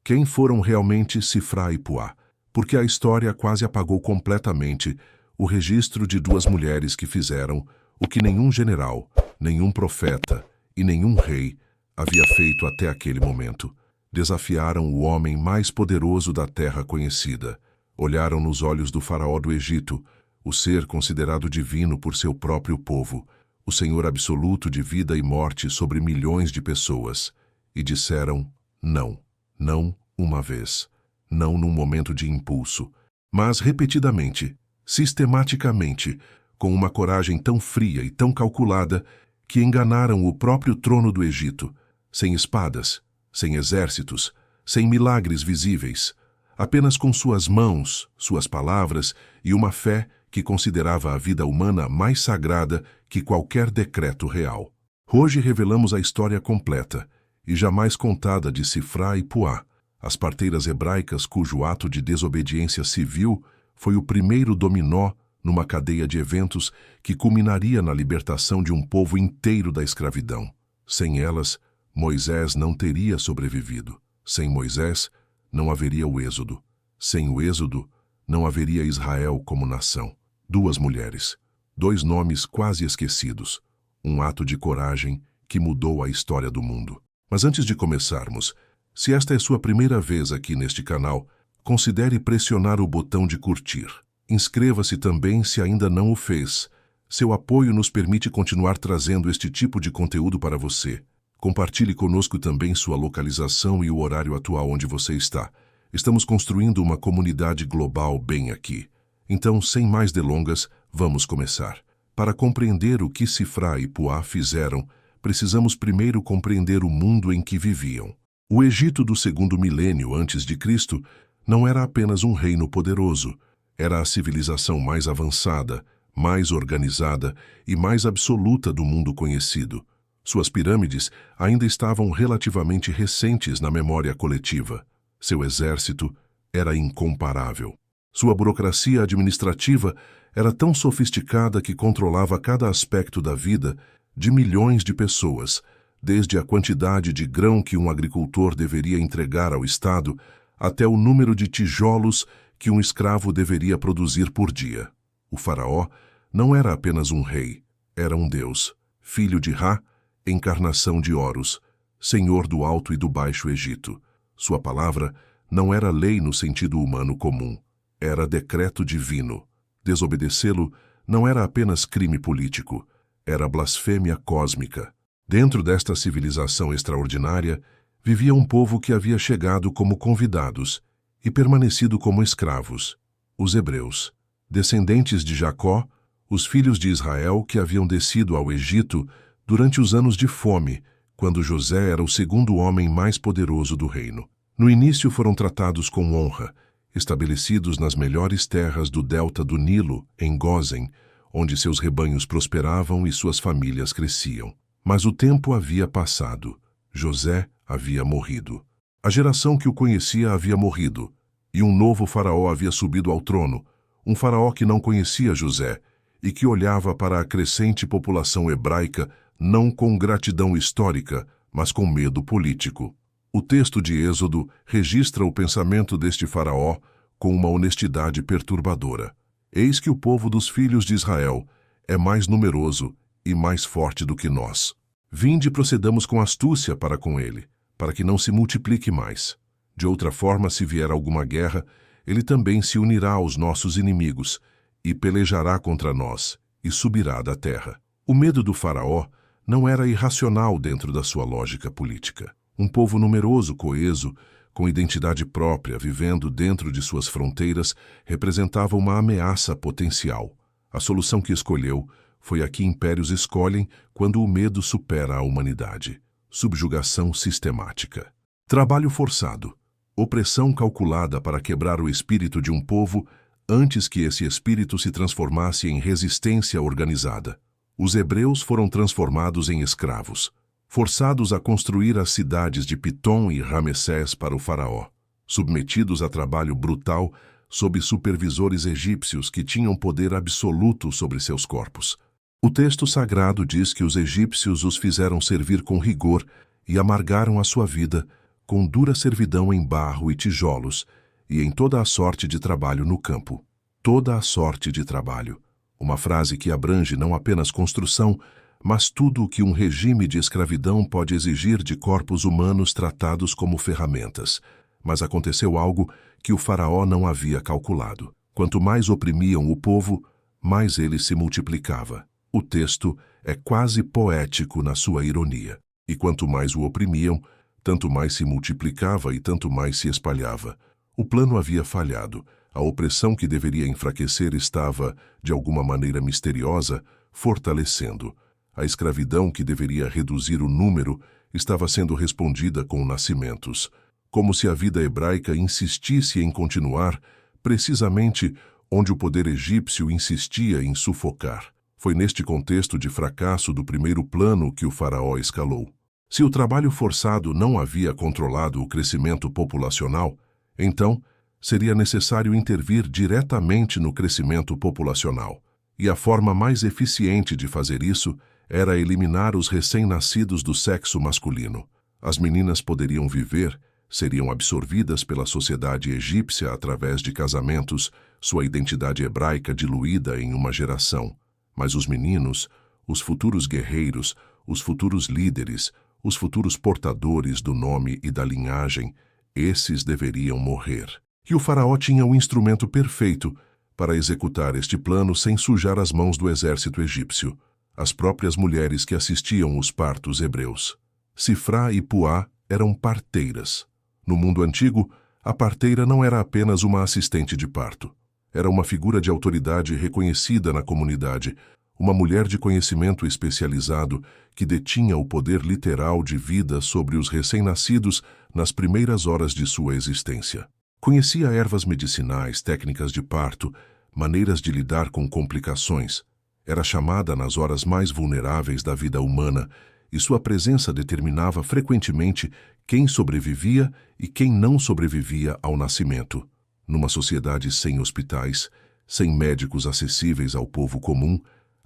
Quem foram realmente Sifra e Puá? Porque a história quase apagou completamente o registro de duas mulheres que fizeram o que nenhum general, nenhum profeta e nenhum rei havia feito até aquele momento. Desafiaram o homem mais poderoso da terra conhecida. Olharam nos olhos do faraó do Egito, o ser considerado divino por seu próprio povo, o Senhor absoluto de vida e morte sobre milhões de pessoas, e disseram não. Não uma vez, não num momento de impulso, mas repetidamente, sistematicamente, com uma coragem tão fria e tão calculada que enganaram o próprio trono do Egito, sem espadas, sem exércitos, sem milagres visíveis, apenas com suas mãos, suas palavras e uma fé que considerava a vida humana mais sagrada que qualquer decreto real. Hoje revelamos a história completa e jamais contada de Sifra e Puá, as parteiras hebraicas cujo ato de desobediência civil foi o primeiro dominó numa cadeia de eventos que culminaria na libertação de um povo inteiro da escravidão. Sem elas, Moisés não teria sobrevivido. Sem Moisés, não haveria o Êxodo. Sem o Êxodo, não haveria Israel como nação. Duas mulheres, dois nomes quase esquecidos, um ato de coragem que mudou a história do mundo. Mas antes de começarmos, se esta é sua primeira vez aqui neste canal, considere pressionar o botão de curtir. Inscreva-se também se ainda não o fez. Seu apoio nos permite continuar trazendo este tipo de conteúdo para você. Compartilhe conosco também sua localização e o horário atual onde você está. Estamos construindo uma comunidade global bem aqui. Então, sem mais delongas, vamos começar. Para compreender o que Sifra e Puá fizeram, precisamos primeiro compreender o mundo em que viviam. O Egito do segundo milênio antes de Cristo não era apenas um reino poderoso, era a civilização mais avançada, mais organizada e mais absoluta do mundo conhecido. Suas pirâmides ainda estavam relativamente recentes na memória coletiva. Seu exército era incomparável. Sua burocracia administrativa era tão sofisticada que controlava cada aspecto da vida de milhões de pessoas, desde a quantidade de grão que um agricultor deveria entregar ao Estado até o número de tijolos que um escravo deveria produzir por dia. O faraó não era apenas um rei, era um deus, filho de Ra, encarnação de Horus, senhor do Alto e do Baixo Egito. Sua palavra não era lei no sentido humano comum, era decreto divino. Desobedecê-lo não era apenas crime político, era blasfêmia cósmica. Dentro desta civilização extraordinária, vivia um povo que havia chegado como convidados e permanecido como escravos, os hebreus, descendentes de Jacó, os filhos de Israel que haviam descido ao Egito durante os anos de fome, quando José era o segundo homem mais poderoso do reino. No início foram tratados com honra, estabelecidos nas melhores terras do delta do Nilo, em Gósen, onde seus rebanhos prosperavam e suas famílias cresciam. Mas o tempo havia passado. José havia morrido. A geração que o conhecia havia morrido, e um novo faraó havia subido ao trono, um faraó que não conhecia José e que olhava para a crescente população hebraica não com gratidão histórica, mas com medo político. O texto de Êxodo registra o pensamento deste faraó com uma honestidade perturbadora. Eis que o povo dos filhos de Israel é mais numeroso e mais forte do que nós. Vinde e procedamos com astúcia para com ele, para que não se multiplique mais. De outra forma, se vier alguma guerra, ele também se unirá aos nossos inimigos e pelejará contra nós e subirá da terra. O medo do faraó não era irracional dentro da sua lógica política. Um povo numeroso, coeso, com identidade própria, vivendo dentro de suas fronteiras, representava uma ameaça potencial. A solução que escolheu foi a que impérios escolhem quando o medo supera a humanidade. Subjugação sistemática. Trabalho forçado. Opressão calculada para quebrar o espírito de um povo antes que esse espírito se transformasse em resistência organizada. Os hebreus foram transformados em escravos, forçados a construir as cidades de Pitom e Ramessés para o faraó, submetidos a trabalho brutal sob supervisores egípcios que tinham poder absoluto sobre seus corpos. O texto sagrado diz que os egípcios os fizeram servir com rigor e amargaram a sua vida com dura servidão em barro e tijolos, e em toda a sorte de trabalho no campo. Toda a sorte de trabalho. Uma frase que abrange não apenas construção, mas tudo o que um regime de escravidão pode exigir de corpos humanos tratados como ferramentas. Mas aconteceu algo que o faraó não havia calculado. Quanto mais oprimiam o povo, mais ele se multiplicava. O texto é quase poético na sua ironia. E quanto mais o oprimiam, tanto mais se multiplicava e tanto mais se espalhava. O plano havia falhado. A opressão que deveria enfraquecer estava, de alguma maneira misteriosa, fortalecendo. A escravidão que deveria reduzir o número estava sendo respondida com nascimentos, como se a vida hebraica insistisse em continuar precisamente onde o poder egípcio insistia em sufocar. Foi neste contexto de fracasso do primeiro plano que o faraó escalou. Se o trabalho forçado não havia controlado o crescimento populacional, então seria necessário intervir diretamente no crescimento populacional. E a forma mais eficiente de fazer isso era eliminar os recém-nascidos do sexo masculino. As meninas poderiam viver, seriam absorvidas pela sociedade egípcia através de casamentos, sua identidade hebraica diluída em uma geração. Mas os meninos, os futuros guerreiros, os futuros líderes, os futuros portadores do nome e da linhagem, esses deveriam morrer. E o faraó tinha o instrumento perfeito para executar este plano sem sujar as mãos do exército egípcio, as próprias mulheres que assistiam os partos hebreus. Sifrá e Puá eram parteiras. No mundo antigo, a parteira não era apenas uma assistente de parto. Era uma figura de autoridade reconhecida na comunidade, uma mulher de conhecimento especializado que detinha o poder literal de vida sobre os recém-nascidos nas primeiras horas de sua existência. Conhecia ervas medicinais, técnicas de parto, maneiras de lidar com complicações. Era chamada nas horas mais vulneráveis da vida humana e sua presença determinava frequentemente quem sobrevivia e quem não sobrevivia ao nascimento. Numa sociedade sem hospitais, sem médicos acessíveis ao povo comum,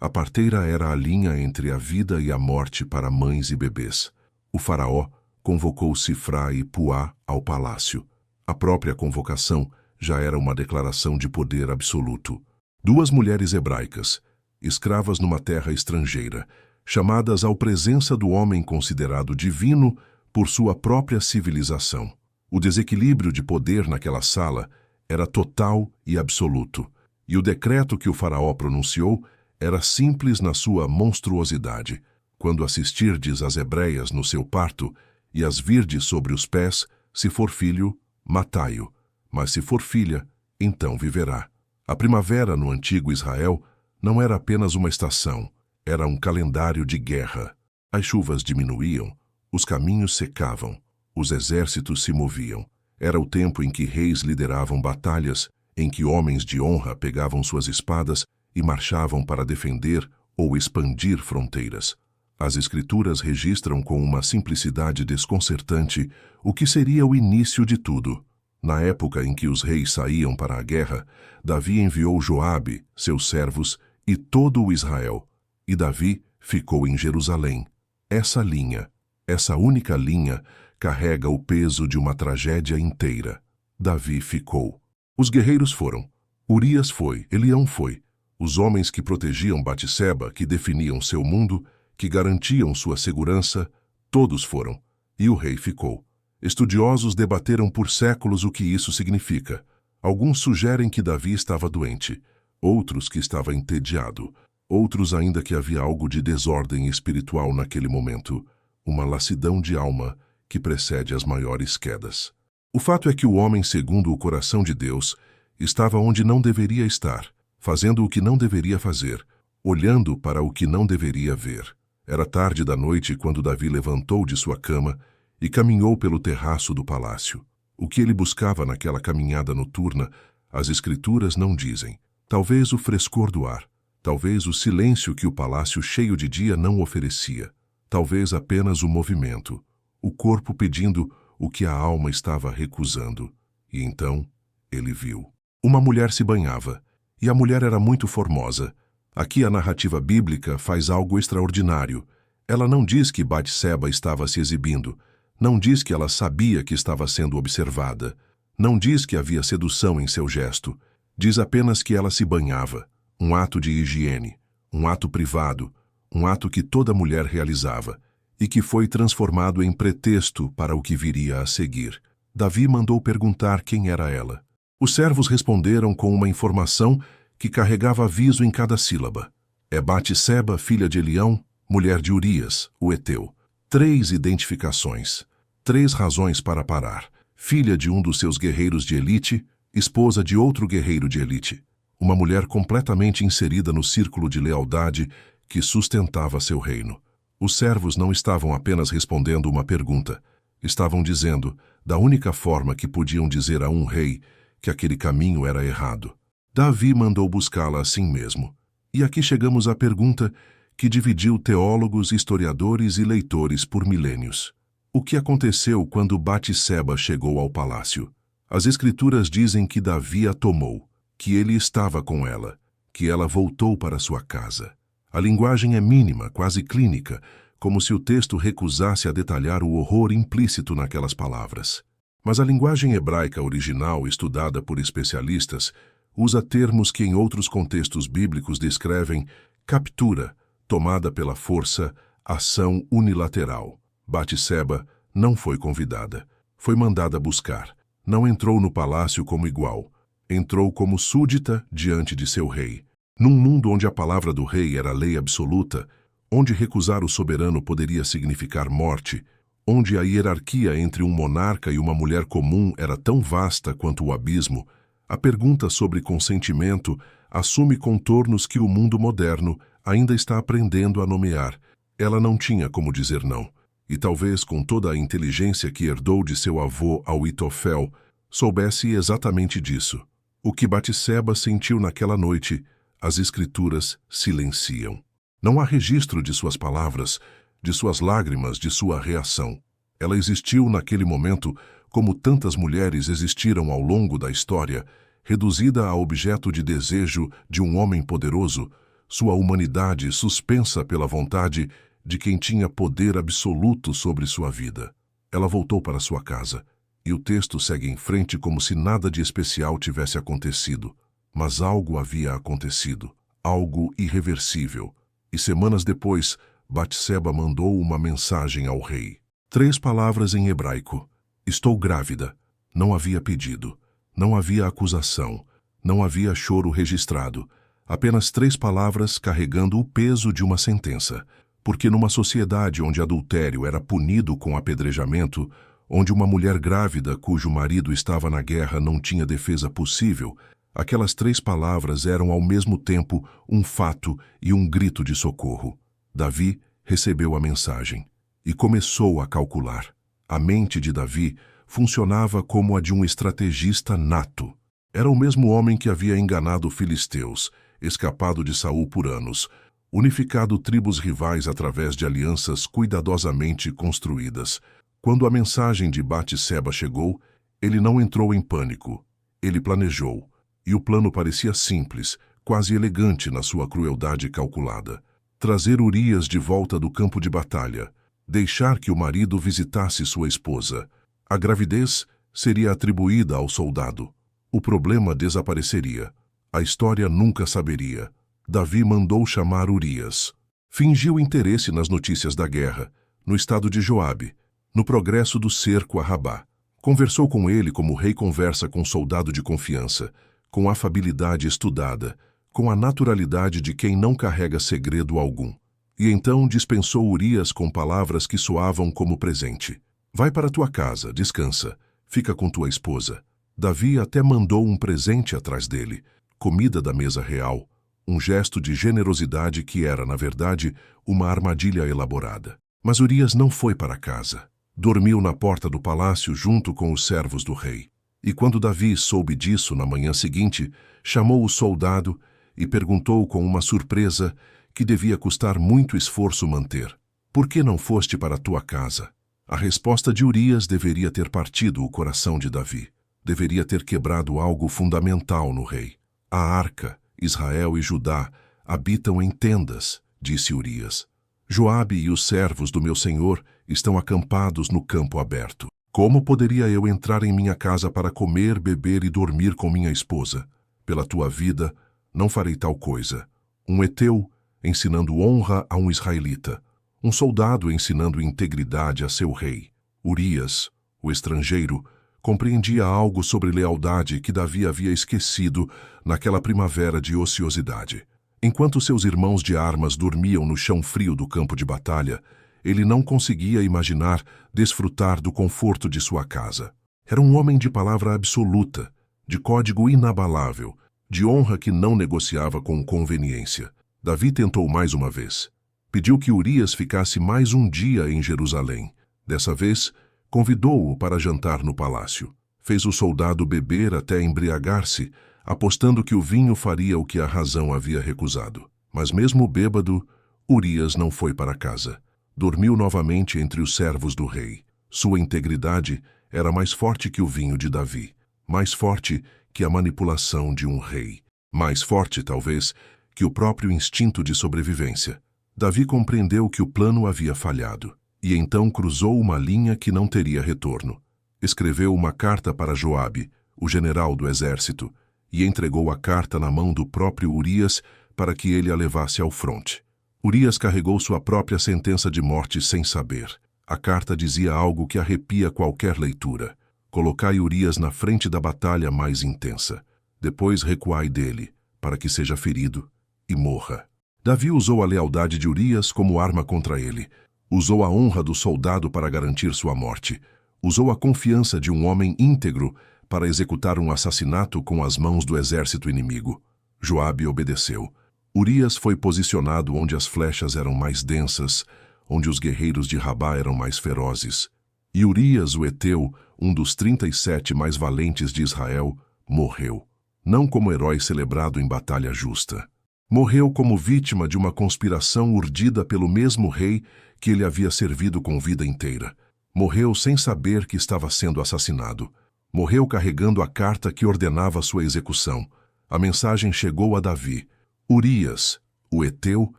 a parteira era a linha entre a vida e a morte para mães e bebês. O faraó convocou Sifrá e Puá ao palácio. A própria convocação já era uma declaração de poder absoluto. Duas mulheres hebraicas, escravas numa terra estrangeira, chamadas à presença do homem considerado divino por sua própria civilização. O desequilíbrio de poder naquela sala era total e absoluto, e o decreto que o faraó pronunciou era simples na sua monstruosidade. Quando assistirdes às hebreias no seu parto e as virdes sobre os pés, se for filho, matai-o, mas se for filha, então viverá. A primavera no antigo Israel não era apenas uma estação, era um calendário de guerra. As chuvas diminuíam, os caminhos secavam, os exércitos se moviam. Era o tempo em que reis lideravam batalhas, em que homens de honra pegavam suas espadas e marchavam para defender ou expandir fronteiras. As Escrituras registram com uma simplicidade desconcertante o que seria o início de tudo. Na época em que os reis saíam para a guerra, Davi enviou Joabe, seus servos, e todo o Israel. E Davi ficou em Jerusalém. Essa linha, essa única linha, carrega o peso de uma tragédia inteira. Davi ficou. Os guerreiros foram. Urias foi, Elião foi. Os homens que protegiam Batseba, que definiam seu mundo, que garantiam sua segurança, todos foram. E o rei ficou. Estudiosos debateram por séculos o que isso significa. Alguns sugerem que Davi estava doente, outros que estava entediado, outros ainda que havia algo de desordem espiritual naquele momento, uma lassidão de alma que precede as maiores quedas. O fato é que o homem, segundo o coração de Deus, estava onde não deveria estar, fazendo o que não deveria fazer, olhando para o que não deveria ver. Era tarde da noite quando Davi levantou de sua cama e caminhou pelo terraço do palácio. O que ele buscava naquela caminhada noturna, as Escrituras não dizem. Talvez o frescor do ar, talvez o silêncio que o palácio cheio de dia não oferecia, talvez apenas o movimento, o corpo pedindo o que a alma estava recusando. E então ele viu. Uma mulher se banhava, e a mulher era muito formosa. Aqui a narrativa bíblica faz algo extraordinário. Ela não diz que Batseba estava se exibindo. Não diz que ela sabia que estava sendo observada. Não diz que havia sedução em seu gesto. Diz apenas que ela se banhava, um ato de higiene, um ato privado, um ato que toda mulher realizava, e que foi transformado em pretexto para o que viria a seguir. Davi mandou perguntar quem era ela. Os servos responderam com uma informação que carregava aviso em cada sílaba. É Batseba, filha de Elião, mulher de Urias, o Heteu. 3 identificações, 3 razões para parar. Filha de um dos seus guerreiros de elite, esposa de outro guerreiro de elite. Uma mulher completamente inserida no círculo de lealdade que sustentava seu reino. Os servos não estavam apenas respondendo uma pergunta. Estavam dizendo, da única forma que podiam dizer a um rei, que aquele caminho era errado. Davi mandou buscá-la assim mesmo. E aqui chegamos à pergunta que dividiu teólogos, historiadores e leitores por milênios. O que aconteceu quando Batseba chegou ao palácio? As escrituras dizem que Davi a tomou, que ele estava com ela, que ela voltou para sua casa. A linguagem é mínima, quase clínica, como se o texto recusasse a detalhar o horror implícito naquelas palavras. Mas a linguagem hebraica original, estudada por especialistas, usa termos que em outros contextos bíblicos descrevem captura, tomada pela força, ação unilateral. Batseba não foi convidada, foi mandada buscar. Não entrou no palácio como igual, entrou como súdita diante de seu rei. Num mundo onde a palavra do rei era lei absoluta, onde recusar o soberano poderia significar morte, onde a hierarquia entre um monarca e uma mulher comum era tão vasta quanto o abismo, a pergunta sobre consentimento assume contornos que o mundo moderno ainda está aprendendo a nomear. Ela não tinha como dizer não, e talvez com toda a inteligência que herdou de seu avô Ahitofel, soubesse exatamente disso. O que Batseba sentiu naquela noite, as escrituras silenciam. Não há registro de suas palavras, de suas lágrimas, de sua reação. Ela existiu naquele momento como tantas mulheres existiram ao longo da história, reduzida a objeto de desejo de um homem poderoso, sua humanidade suspensa pela vontade de quem tinha poder absoluto sobre sua vida. Ela voltou para sua casa, e o texto segue em frente como se nada de especial tivesse acontecido. Mas algo havia acontecido, algo irreversível. E semanas depois, Batseba mandou uma mensagem ao rei. 3 palavras em hebraico. Estou grávida. Não havia pedido. Não havia acusação. Não havia choro registrado. Apenas 3 palavras carregando o peso de uma sentença. Porque numa sociedade onde adultério era punido com apedrejamento, onde uma mulher grávida cujo marido estava na guerra não tinha defesa possível, aquelas 3 palavras eram ao mesmo tempo um fato e um grito de socorro. Davi recebeu a mensagem e começou a calcular. A mente de Davi funcionava como a de um estrategista nato. Era o mesmo homem que havia enganado filisteus, escapado de Saul por anos, unificado tribos rivais através de alianças cuidadosamente construídas. Quando a mensagem de Batseba chegou, ele não entrou em pânico. Ele planejou. E o plano parecia simples, quase elegante na sua crueldade calculada. Trazer Urias de volta do campo de batalha. Deixar que o marido visitasse sua esposa. A gravidez seria atribuída ao soldado. O problema desapareceria. A história nunca saberia. Davi mandou chamar Urias. Fingiu interesse nas notícias da guerra, no estado de Joabe, no progresso do cerco a Rabá. Conversou com ele como o rei conversa com um soldado de confiança, com afabilidade estudada, com a naturalidade de quem não carrega segredo algum. E então dispensou Urias com palavras que soavam como presente. Vai para tua casa, descansa, fica com tua esposa. Davi até mandou um presente atrás dele, comida da mesa real, um gesto de generosidade que era, na verdade, uma armadilha elaborada. Mas Urias não foi para casa. Dormiu na porta do palácio junto com os servos do rei. E quando Davi soube disso na manhã seguinte, chamou o soldado e perguntou com uma surpresa que devia custar muito esforço manter. Por que não foste para tua casa? A resposta de Urias deveria ter partido o coração de Davi. Deveria ter quebrado algo fundamental no rei. A arca, Israel e Judá habitam em tendas, disse Urias. Joabe e os servos do meu senhor estão acampados no campo aberto. Como poderia eu entrar em minha casa para comer, beber e dormir com minha esposa? Pela tua vida, não farei tal coisa. Um heteu ensinando honra a um israelita. Um soldado ensinando integridade a seu rei. Urias, o estrangeiro, compreendia algo sobre lealdade que Davi havia esquecido naquela primavera de ociosidade. Enquanto seus irmãos de armas dormiam no chão frio do campo de batalha, ele não conseguia imaginar desfrutar do conforto de sua casa. Era um homem de palavra absoluta, de código inabalável, de honra que não negociava com conveniência. Davi tentou mais uma vez. Pediu que Urias ficasse mais um dia em Jerusalém. Dessa vez, convidou-o para jantar no palácio. Fez o soldado beber até embriagar-se, apostando que o vinho faria o que a razão havia recusado. Mas mesmo bêbado, Urias não foi para casa. Dormiu novamente entre os servos do rei. Sua integridade era mais forte que o vinho de Davi, mais forte que a manipulação de um rei, mais forte, talvez, que o próprio instinto de sobrevivência. Davi compreendeu que o plano havia falhado, e então cruzou uma linha que não teria retorno. Escreveu uma carta para Joabe, o general do exército, e entregou a carta na mão do próprio Urias para que ele a levasse ao fronte. Urias carregou sua própria sentença de morte sem saber. A carta dizia algo que arrepia qualquer leitura. Colocai Urias na frente da batalha mais intensa. Depois recuai dele, para que seja ferido e morra. Davi usou a lealdade de Urias como arma contra ele. Usou a honra do soldado para garantir sua morte. Usou a confiança de um homem íntegro para executar um assassinato com as mãos do exército inimigo. Joabe obedeceu. Urias foi posicionado onde as flechas eram mais densas, onde os guerreiros de Rabá eram mais ferozes. E Urias, o heteu, um dos 37 mais valentes de Israel, morreu. Não como herói celebrado em batalha justa. Morreu como vítima de uma conspiração urdida pelo mesmo rei que ele havia servido com vida inteira. Morreu sem saber que estava sendo assassinado. Morreu carregando a carta que ordenava sua execução. A mensagem chegou a Davi. Urias, o heteu,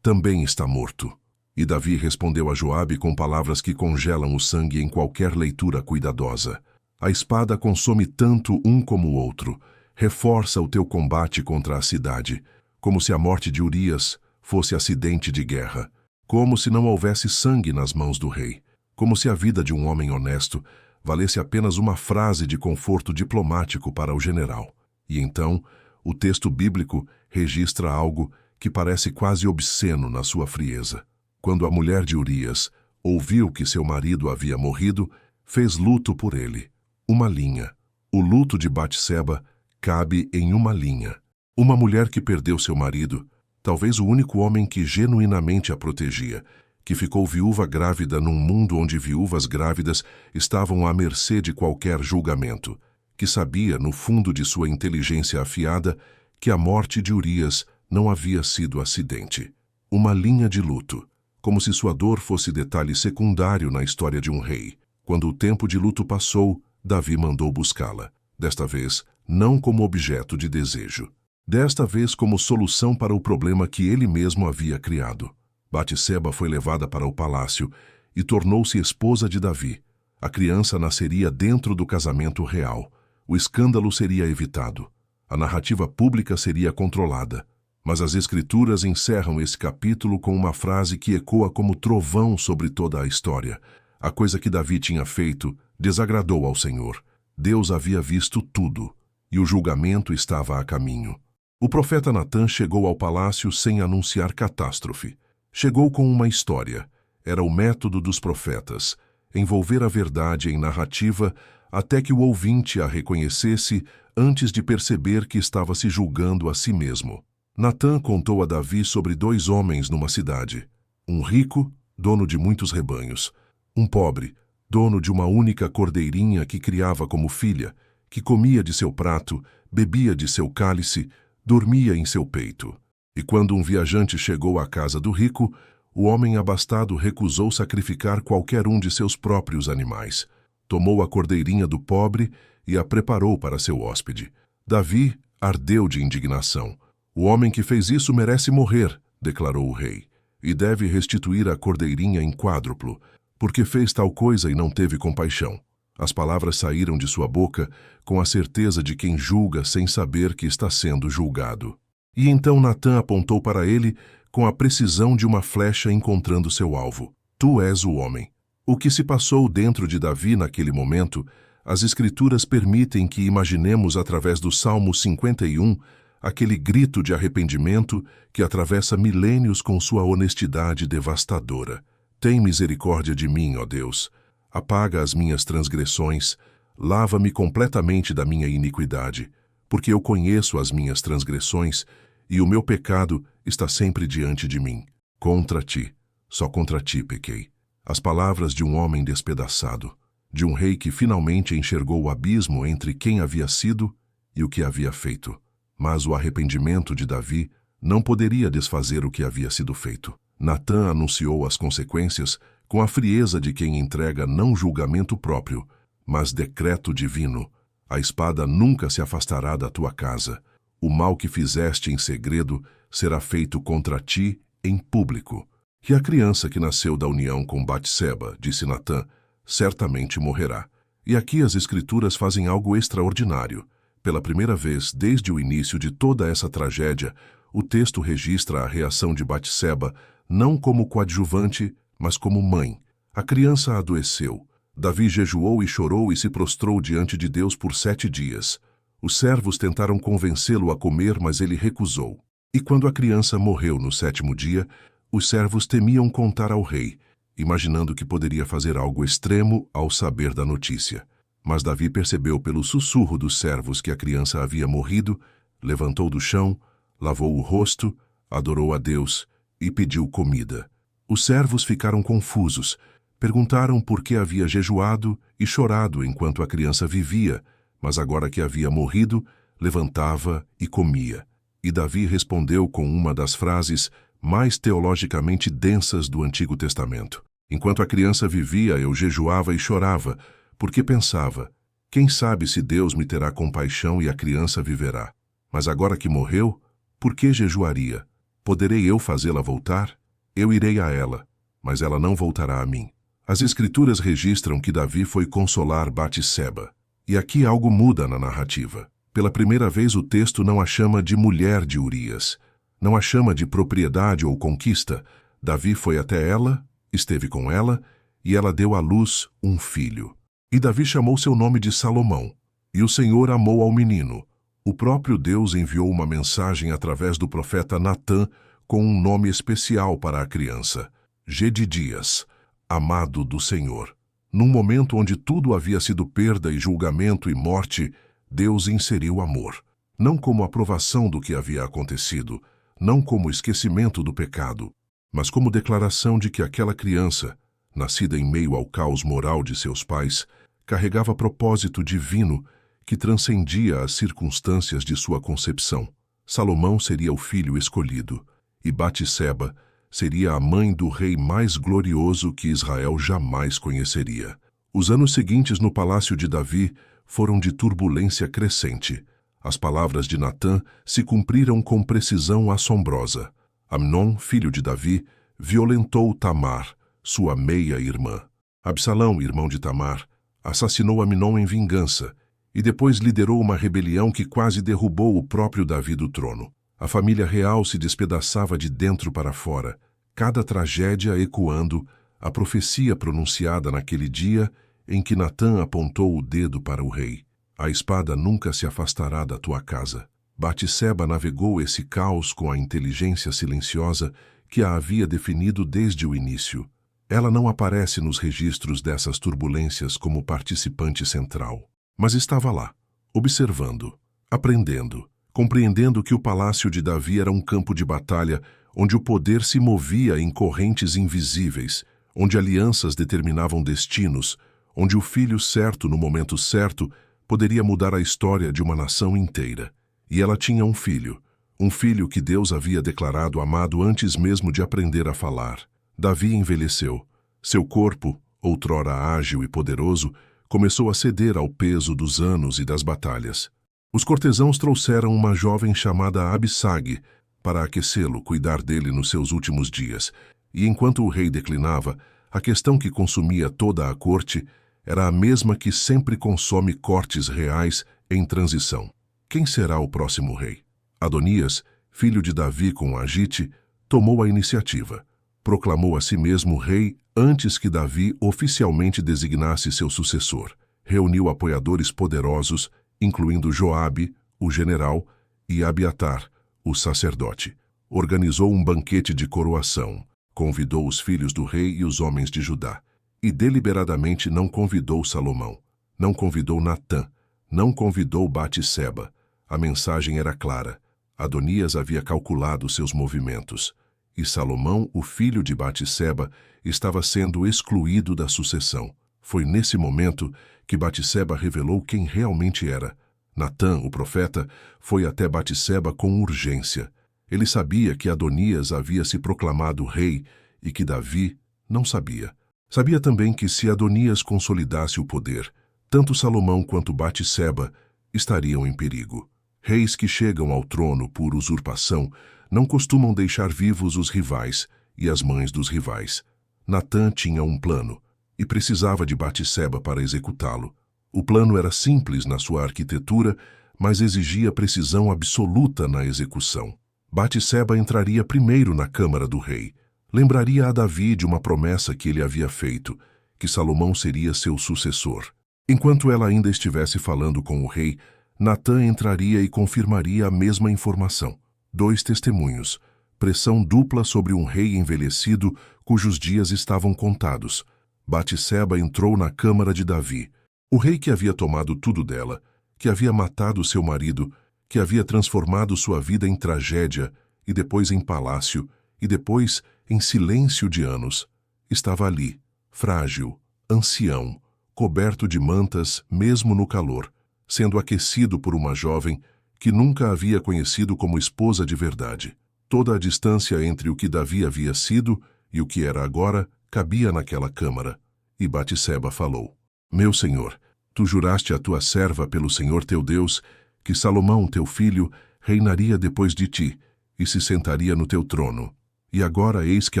também está morto. E Davi respondeu a Joabe com palavras que congelam o sangue em qualquer leitura cuidadosa. A espada consome tanto um como o outro. Reforça o teu combate contra a cidade, como se a morte de Urias fosse acidente de guerra, como se não houvesse sangue nas mãos do rei, como se a vida de um homem honesto valesse apenas uma frase de conforto diplomático para o general. E então, o texto bíblico registra algo que parece quase obsceno na sua frieza. Quando a mulher de Urias ouviu que seu marido havia morrido, fez luto por ele. Uma linha. O luto de Batseba cabe em uma linha. Uma mulher que perdeu seu marido, talvez o único homem que genuinamente a protegia, que ficou viúva grávida num mundo onde viúvas grávidas estavam à mercê de qualquer julgamento, que sabia, no fundo de sua inteligência afiada, que a morte de Urias não havia sido acidente. Uma linha de luto, como se sua dor fosse detalhe secundário na história de um rei. Quando o tempo de luto passou, Davi mandou buscá-la. Desta vez, não como objeto de desejo. Desta vez como solução para o problema que ele mesmo havia criado. Batseba foi levada para o palácio e tornou-se esposa de Davi. A criança nasceria dentro do casamento real. O escândalo seria evitado. A narrativa pública seria controlada. Mas as Escrituras encerram esse capítulo com uma frase que ecoa como trovão sobre toda a história. A coisa que Davi tinha feito desagradou ao Senhor. Deus havia visto tudo, e o julgamento estava a caminho. O profeta Natã chegou ao palácio sem anunciar catástrofe. Chegou com uma história. Era o método dos profetas, envolver a verdade em narrativa até que o ouvinte a reconhecesse antes de perceber que estava se julgando a si mesmo. Natã contou a Davi sobre 2 homens numa cidade. Um rico, dono de muitos rebanhos. Um pobre, dono de uma única cordeirinha que criava como filha, que comia de seu prato, bebia de seu cálice, dormia em seu peito. E quando um viajante chegou à casa do rico, o homem abastado recusou sacrificar qualquer um de seus próprios animais. Tomou a cordeirinha do pobre e a preparou para seu hóspede. Davi ardeu de indignação. O homem que fez isso merece morrer, declarou o rei, e deve restituir a cordeirinha em quádruplo, Por que fez tal coisa e não teve compaixão? As palavras saíram de sua boca com a certeza de quem julga sem saber que está sendo julgado. E então Natã apontou para ele com a precisão de uma flecha encontrando seu alvo. Tu és o homem. O que se passou dentro de Davi naquele momento, as Escrituras permitem que imaginemos através do Salmo 51 aquele grito de arrependimento que atravessa milênios com sua honestidade devastadora. Tem misericórdia de mim, ó Deus. Apaga as minhas transgressões, lava-me completamente da minha iniquidade, porque eu conheço as minhas transgressões e o meu pecado está sempre diante de mim. Contra ti, só contra ti pequei. As palavras de um homem despedaçado, de um rei que finalmente enxergou o abismo entre quem havia sido e o que havia feito. Mas o arrependimento de Davi não poderia desfazer o que havia sido feito. Natã anunciou as consequências com a frieza de quem entrega não julgamento próprio, mas decreto divino. A espada nunca se afastará da tua casa. O mal que fizeste em segredo será feito contra ti em público. E a criança que nasceu da união com Batseba, disse Natã, certamente morrerá. E aqui as Escrituras fazem algo extraordinário. Pela primeira vez desde o início de toda essa tragédia, o texto registra a reação de Batseba não como coadjuvante, mas como mãe. A criança adoeceu. Davi jejuou e chorou e se prostrou diante de Deus por 7 dias. Os servos tentaram convencê-lo a comer, mas ele recusou. E quando a criança morreu no 7º dia, os servos temiam contar ao rei, imaginando que poderia fazer algo extremo ao saber da notícia. Mas Davi percebeu pelo sussurro dos servos que a criança havia morrido, levantou do chão, lavou o rosto, adorou a Deus e pediu comida. Os servos ficaram confusos, perguntaram por que havia jejuado e chorado enquanto a criança vivia, mas agora que havia morrido, levantava e comia. E Davi respondeu com uma das frases mais teologicamente densas do Antigo Testamento. Enquanto a criança vivia, eu jejuava e chorava, porque pensava, quem sabe se Deus me terá compaixão e a criança viverá. Mas agora que morreu, por que jejuaria? Poderei eu fazê-la voltar? Eu irei a ela, mas ela não voltará a mim. As Escrituras registram que Davi foi consolar Batseba. E aqui algo muda na narrativa. Pela primeira vez o texto não a chama de mulher de Urias, não a chama de propriedade ou conquista. Davi foi até ela, esteve com ela, e ela deu à luz um filho. E Davi chamou seu nome de Salomão. E o Senhor amou ao menino. O próprio Deus enviou uma mensagem através do profeta Natã com um nome especial para a criança, Gedidias, amado do Senhor. Num momento onde tudo havia sido perda e julgamento e morte, Deus inseriu amor. Não como aprovação do que havia acontecido, não como esquecimento do pecado, mas como declaração de que aquela criança, nascida em meio ao caos moral de seus pais, carregava propósito divino que transcendia as circunstâncias de sua concepção. Salomão seria o filho escolhido, e Batseba seria a mãe do rei mais glorioso que Israel jamais conheceria. Os anos seguintes no palácio de Davi foram de turbulência crescente. As palavras de Natã se cumpriram com precisão assombrosa. Amnon, filho de Davi, violentou Tamar, sua meia-irmã. Absalão, irmão de Tamar, assassinou Amnon em vingança e depois liderou uma rebelião que quase derrubou o próprio Davi do trono. A família real se despedaçava de dentro para fora, cada tragédia ecoando a profecia pronunciada naquele dia em que Natã apontou o dedo para o rei. A espada nunca se afastará da tua casa. Batseba navegou esse caos com a inteligência silenciosa que a havia definido desde o início. Ela não aparece nos registros dessas turbulências como participante central, mas estava lá, observando, aprendendo, compreendendo que o palácio de Davi era um campo de batalha onde o poder se movia em correntes invisíveis, onde alianças determinavam destinos, onde o filho certo no momento certo poderia mudar a história de uma nação inteira. E ela tinha um filho que Deus havia declarado amado antes mesmo de aprender a falar. Davi envelheceu. Seu corpo, outrora ágil e poderoso, começou a ceder ao peso dos anos e das batalhas. Os cortesãos trouxeram uma jovem chamada Abissag para aquecê-lo, cuidar dele nos seus últimos dias. E enquanto o rei declinava, A questão que consumia toda a corte era a mesma que sempre consome cortes reais em transição. Quem será o próximo rei? Adonias, filho de Davi com Agite, tomou a iniciativa. Proclamou a si mesmo rei antes que Davi oficialmente designasse seu sucessor. Reuniu apoiadores poderosos, incluindo Joabe, o general, e Abiatar, o sacerdote. Organizou um banquete de coroação. Convidou os filhos do rei e os homens de Judá. E deliberadamente não convidou Salomão. Não convidou Natã. Não convidou Batseba. A mensagem era clara. Adonias havia calculado seus movimentos. E Salomão, o filho de Batseba, estava sendo excluído da sucessão. Foi nesse momento que Batseba revelou quem realmente era. Natã, o profeta, foi até Batseba com urgência. Ele sabia que Adonias havia se proclamado rei e que Davi não sabia. Sabia também que se Adonias consolidasse o poder, tanto Salomão quanto Batseba estariam em perigo. Reis que chegam ao trono por usurpação não costumam deixar vivos os rivais e as mães dos rivais. Natã tinha um plano e precisava de Batseba para executá-lo. O plano era simples na sua arquitetura, mas exigia precisão absoluta na execução. Batseba entraria primeiro na câmara do rei. Lembraria a Davi de uma promessa que ele havia feito, que Salomão seria seu sucessor. Enquanto ela ainda estivesse falando com o rei, Natã entraria e confirmaria a mesma informação. 2 testemunhos. Pressão dupla sobre um rei envelhecido cujos dias estavam contados. Batseba entrou na câmara de Davi. O rei que havia tomado tudo dela, que havia matado seu marido, que havia transformado sua vida em tragédia, e depois em palácio, e depois em silêncio de anos, estava ali, frágil, ancião, coberto de mantas mesmo no calor, sendo aquecido por uma jovem que nunca havia conhecido como esposa de verdade. Toda a distância entre o que Davi havia sido e o que era agora cabia naquela câmara. E Batseba falou: Meu senhor, tu juraste a tua serva pelo Senhor teu Deus que Salomão, teu filho, reinaria depois de ti e se sentaria no teu trono. E agora eis que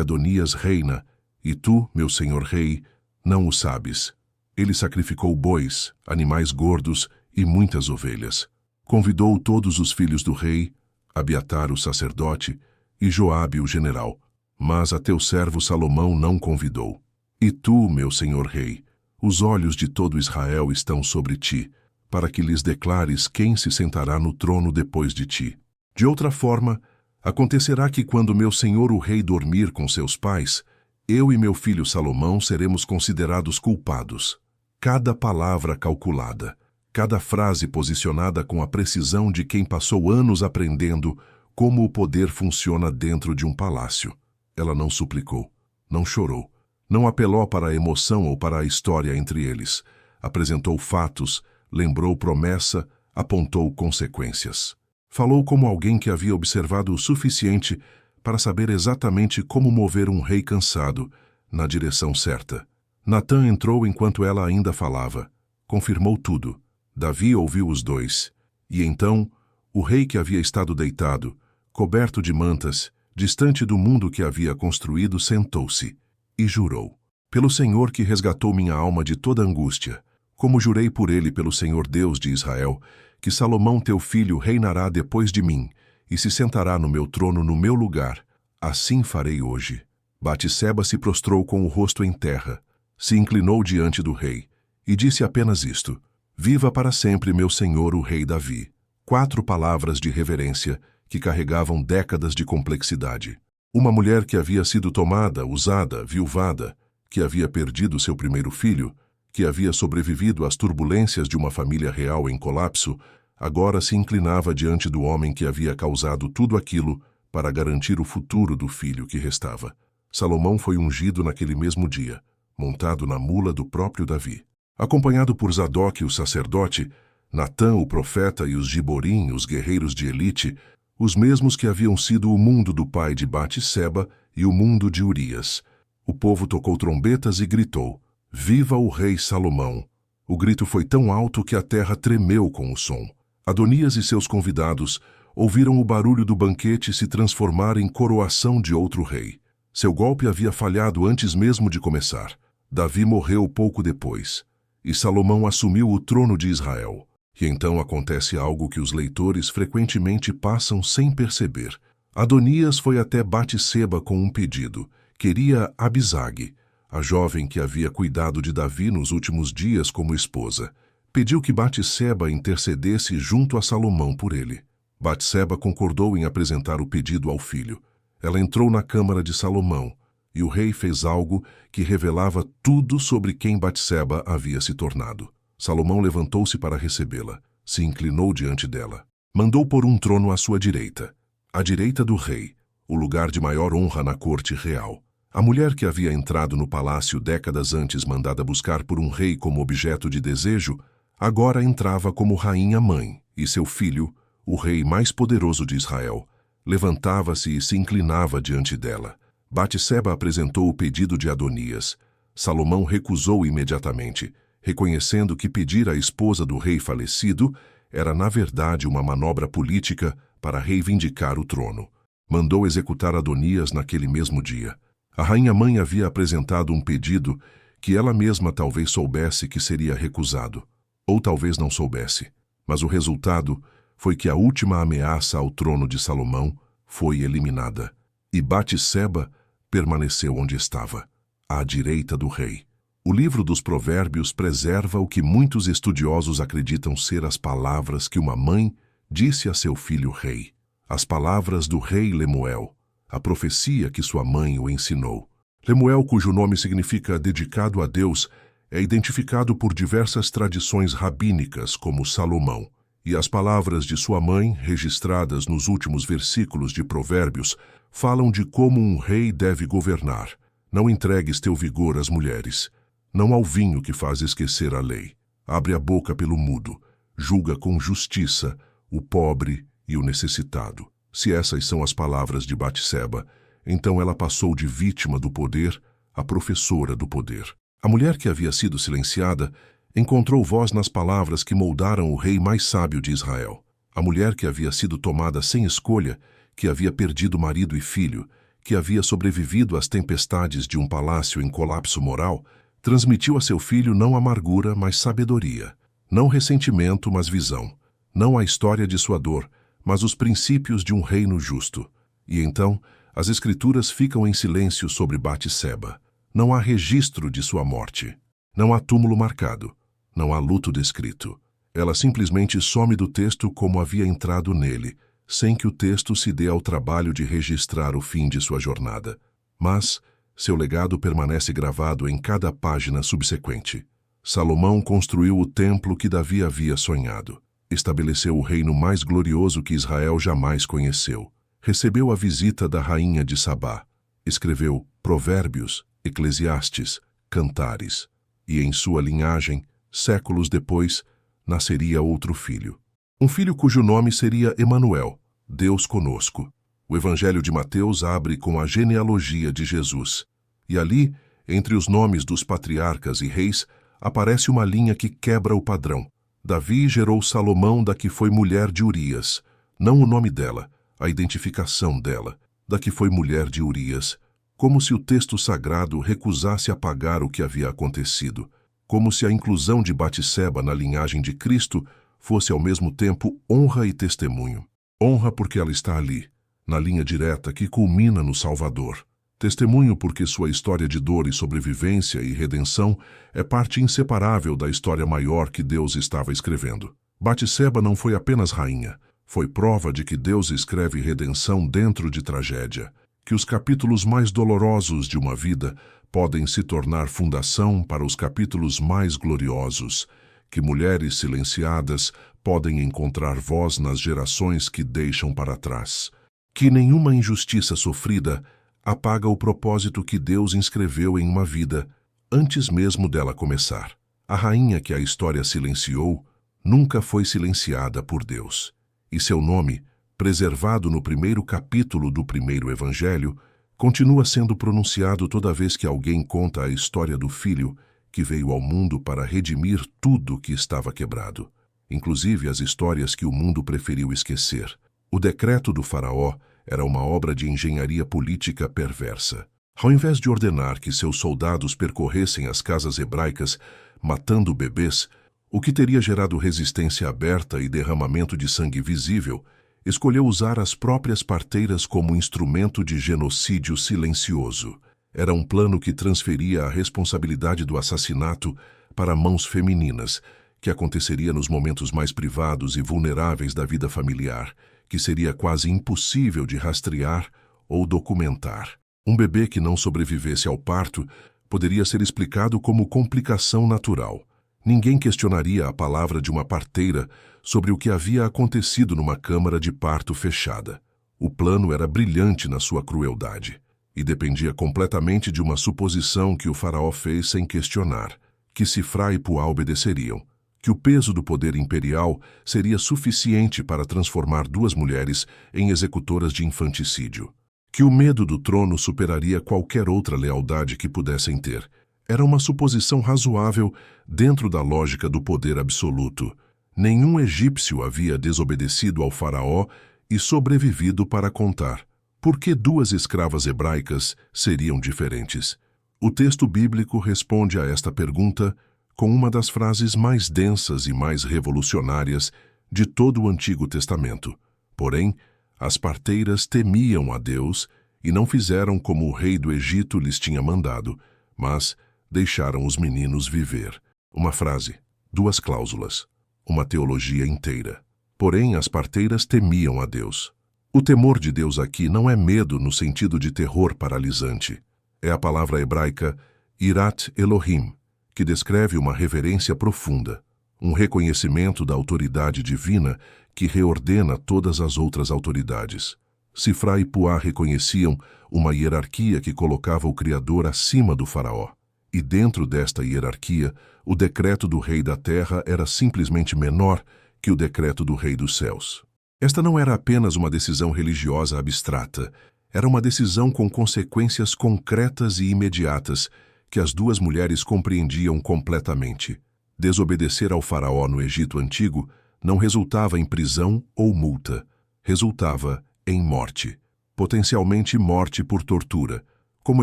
Adonias reina, e tu, meu senhor rei, não o sabes. Ele sacrificou bois, animais gordos e muitas ovelhas. Convidou todos os filhos do rei, Abiatar o sacerdote e Joabe o general, mas a teu servo Salomão não convidou. E tu, meu senhor rei, os olhos de todo Israel estão sobre ti, para que lhes declares quem se sentará no trono depois de ti. De outra forma, acontecerá que quando meu senhor o rei dormir com seus pais, eu e meu filho Salomão seremos considerados culpados. Cada palavra calculada, cada frase posicionada com a precisão de quem passou anos aprendendo como o poder funciona dentro de um palácio. Ela não suplicou, não chorou, não apelou para a emoção ou para a história entre eles. Apresentou fatos, lembrou promessa, apontou consequências. Falou como alguém que havia observado o suficiente para saber exatamente como mover um rei cansado na direção certa. Natã entrou enquanto ela ainda falava. Confirmou tudo. Davi ouviu os dois. E então, o rei que havia estado deitado, coberto de mantas, distante do mundo que havia construído, sentou-se e jurou: Pelo Senhor que resgatou minha alma de toda angústia, como jurei por ele pelo Senhor Deus de Israel, que Salomão teu filho reinará depois de mim e se sentará no meu trono no meu lugar, assim farei hoje. Batseba se prostrou com o rosto em terra, se inclinou diante do rei e disse apenas isto: Viva para sempre meu senhor o rei Davi. 4 palavras de reverência que carregavam décadas de complexidade. Uma mulher que havia sido tomada, usada, viuvada, que havia perdido seu primeiro filho, que havia sobrevivido às turbulências de uma família real em colapso, agora se inclinava diante do homem que havia causado tudo aquilo para garantir o futuro do filho que restava. Salomão foi ungido naquele mesmo dia, montado na mula do próprio Davi. Acompanhado por Zadok, o sacerdote, Natã, o profeta, e os Giborim, os guerreiros de elite, os mesmos que haviam sido o mundo do pai de Batseba e o mundo de Urias. O povo tocou trombetas e gritou: Viva o rei Salomão! O grito foi tão alto que a terra tremeu com o som. Adonias e seus convidados ouviram o barulho do banquete se transformar em coroação de outro rei. Seu golpe havia falhado antes mesmo de começar. Davi morreu pouco depois, e Salomão assumiu o trono de Israel. E então acontece algo que os leitores frequentemente passam sem perceber. Adonias foi até Batseba com um pedido. Queria Abisag, a jovem que havia cuidado de Davi nos últimos dias como esposa. Pediu que Batseba intercedesse junto a Salomão por ele. Batseba concordou em apresentar o pedido ao filho. Ela entrou na câmara de Salomão, e o rei fez algo que revelava tudo sobre quem Batseba havia se tornado. Salomão levantou-se para recebê-la, se inclinou diante dela. Mandou pôr um trono à sua direita, à direita do rei, o lugar de maior honra na corte real. A mulher que havia entrado no palácio décadas antes mandada buscar por um rei como objeto de desejo, agora entrava como rainha-mãe, e seu filho, o rei mais poderoso de Israel, levantava-se e se inclinava diante dela. Batseba apresentou o pedido de Adonias. Salomão recusou imediatamente, reconhecendo que pedir a esposa do rei falecido era, na verdade, uma manobra política para reivindicar o trono. Mandou executar Adonias naquele mesmo dia. A rainha-mãe havia apresentado um pedido que ela mesma talvez soubesse que seria recusado, ou talvez não soubesse, mas o resultado foi que a última ameaça ao trono de Salomão foi eliminada, e Batseba permaneceu onde estava, à direita do rei. O livro dos Provérbios preserva o que muitos estudiosos acreditam ser as palavras que uma mãe disse a seu filho rei. As palavras do rei Lemuel, a profecia que sua mãe o ensinou. Lemuel, cujo nome significa dedicado a Deus, é identificado por diversas tradições rabínicas como Salomão. E as palavras de sua mãe, registradas nos últimos versículos de Provérbios, falam de como um rei deve governar. Não entregues teu vigor às mulheres, não ao vinho que faz esquecer a lei. Abre a boca pelo mudo, julga com justiça o pobre e o necessitado. Se essas são as palavras de Batseba, então ela passou de vítima do poder a professora do poder. A mulher que havia sido silenciada encontrou voz nas palavras que moldaram o rei mais sábio de Israel. A mulher que havia sido tomada sem escolha, que havia perdido marido e filho, que havia sobrevivido às tempestades de um palácio em colapso moral, transmitiu a seu filho não amargura, mas sabedoria, não ressentimento, mas visão, não a história de sua dor, mas os princípios de um reino justo. E então, as escrituras ficam em silêncio sobre Batseba. Não há registro de sua morte. Não há túmulo marcado. Não há luto descrito. Ela simplesmente some do texto como havia entrado nele, sem que o texto se dê ao trabalho de registrar o fim de sua jornada. Mas seu legado permanece gravado em cada página subsequente. Salomão construiu o templo que Davi havia sonhado. Estabeleceu o reino mais glorioso que Israel jamais conheceu. Recebeu a visita da rainha de Sabá. Escreveu Provérbios, Eclesiastes, Cantares. E em sua linhagem, séculos depois, nasceria outro filho. Um filho cujo nome seria Emanuel, Deus conosco. O Evangelho de Mateus abre com a genealogia de Jesus. E ali, entre os nomes dos patriarcas e reis, aparece uma linha que quebra o padrão. Davi gerou Salomão da que foi mulher de Urias. Não o nome dela, a identificação dela, da que foi mulher de Urias. Como se o texto sagrado recusasse apagar o que havia acontecido. Como se a inclusão de Batseba na linhagem de Cristo fosse ao mesmo tempo honra e testemunho. Honra porque ela está ali, na linha direta que culmina no Salvador. Testemunho porque sua história de dor e sobrevivência e redenção é parte inseparável da história maior que Deus estava escrevendo. Batseba não foi apenas rainha, foi prova de que Deus escreve redenção dentro de tragédia, que os capítulos mais dolorosos de uma vida podem se tornar fundação para os capítulos mais gloriosos, que mulheres silenciadas podem encontrar voz nas gerações que deixam para trás, que nenhuma injustiça sofrida apaga o propósito que Deus inscreveu em uma vida antes mesmo dela começar. A rainha que a história silenciou nunca foi silenciada por Deus, e seu nome, preservado no primeiro capítulo do primeiro Evangelho, continua sendo pronunciado toda vez que alguém conta a história do filho que veio ao mundo para redimir tudo que estava quebrado, inclusive as histórias que o mundo preferiu esquecer. O decreto do faraó era uma obra de engenharia política perversa. Ao invés de ordenar que seus soldados percorressem as casas hebraicas, matando bebês, o que teria gerado resistência aberta e derramamento de sangue visível, escolheu usar as próprias parteiras como instrumento de genocídio silencioso. Era um plano que transferia a responsabilidade do assassinato para mãos femininas, que aconteceria nos momentos mais privados e vulneráveis da vida familiar, que seria quase impossível de rastrear ou documentar. Um bebê que não sobrevivesse ao parto poderia ser explicado como complicação natural. Ninguém questionaria a palavra de uma parteira sobre o que havia acontecido numa câmara de parto fechada. O plano era brilhante na sua crueldade e dependia completamente de uma suposição que o faraó fez sem questionar, que Sifrá e Puá obedeceriam, que o peso do poder imperial seria suficiente para transformar duas mulheres em executoras de infanticídio, que o medo do trono superaria qualquer outra lealdade que pudessem ter. Era uma suposição razoável dentro da lógica do poder absoluto. Nenhum egípcio havia desobedecido ao faraó e sobrevivido para contar. Por que duas escravas hebraicas seriam diferentes? O texto bíblico responde a esta pergunta com uma das frases mais densas e mais revolucionárias de todo o Antigo Testamento. Porém, as parteiras temiam a Deus e não fizeram como o rei do Egito lhes tinha mandado, mas deixaram os meninos viver. Uma frase, duas cláusulas, uma teologia inteira. Porém, as parteiras temiam a Deus. O temor de Deus aqui não é medo no sentido de terror paralisante. É a palavra hebraica Irat Elohim, que descreve uma reverência profunda, um reconhecimento da autoridade divina que reordena todas as outras autoridades. Sifrá e Puá reconheciam uma hierarquia que colocava o Criador acima do faraó. E dentro desta hierarquia, o decreto do rei da terra era simplesmente menor que o decreto do rei dos céus. Esta não era apenas uma decisão religiosa abstrata, era uma decisão com consequências concretas e imediatas que as duas mulheres compreendiam completamente. Desobedecer ao faraó no Egito Antigo não resultava em prisão ou multa, resultava em morte, potencialmente morte por tortura, como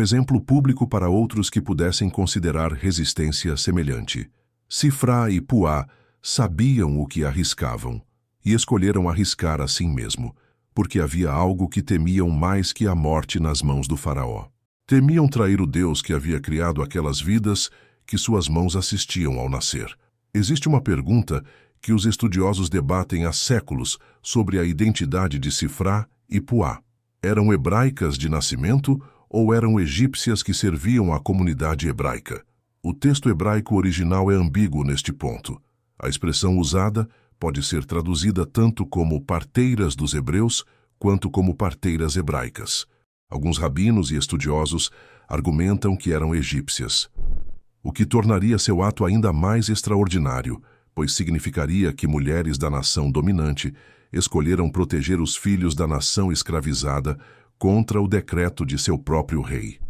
exemplo público para outros que pudessem considerar resistência semelhante. Sifrá e Puá sabiam o que arriscavam e escolheram arriscar assim mesmo, porque havia algo que temiam mais que a morte nas mãos do faraó. Temiam trair o Deus que havia criado aquelas vidas que suas mãos assistiam ao nascer. Existe uma pergunta que os estudiosos debatem há séculos sobre a identidade de Sifrá e Puá. Eram hebraicas de nascimento ou eram egípcias que serviam à comunidade hebraica? O texto hebraico original é ambíguo neste ponto. A expressão usada pode ser traduzida tanto como parteiras dos hebreus quanto como parteiras hebraicas. Alguns rabinos e estudiosos argumentam que eram egípcias, o que tornaria seu ato ainda mais extraordinário, pois significaria que mulheres da nação dominante escolheram proteger os filhos da nação escravizada contra o decreto de seu próprio rei.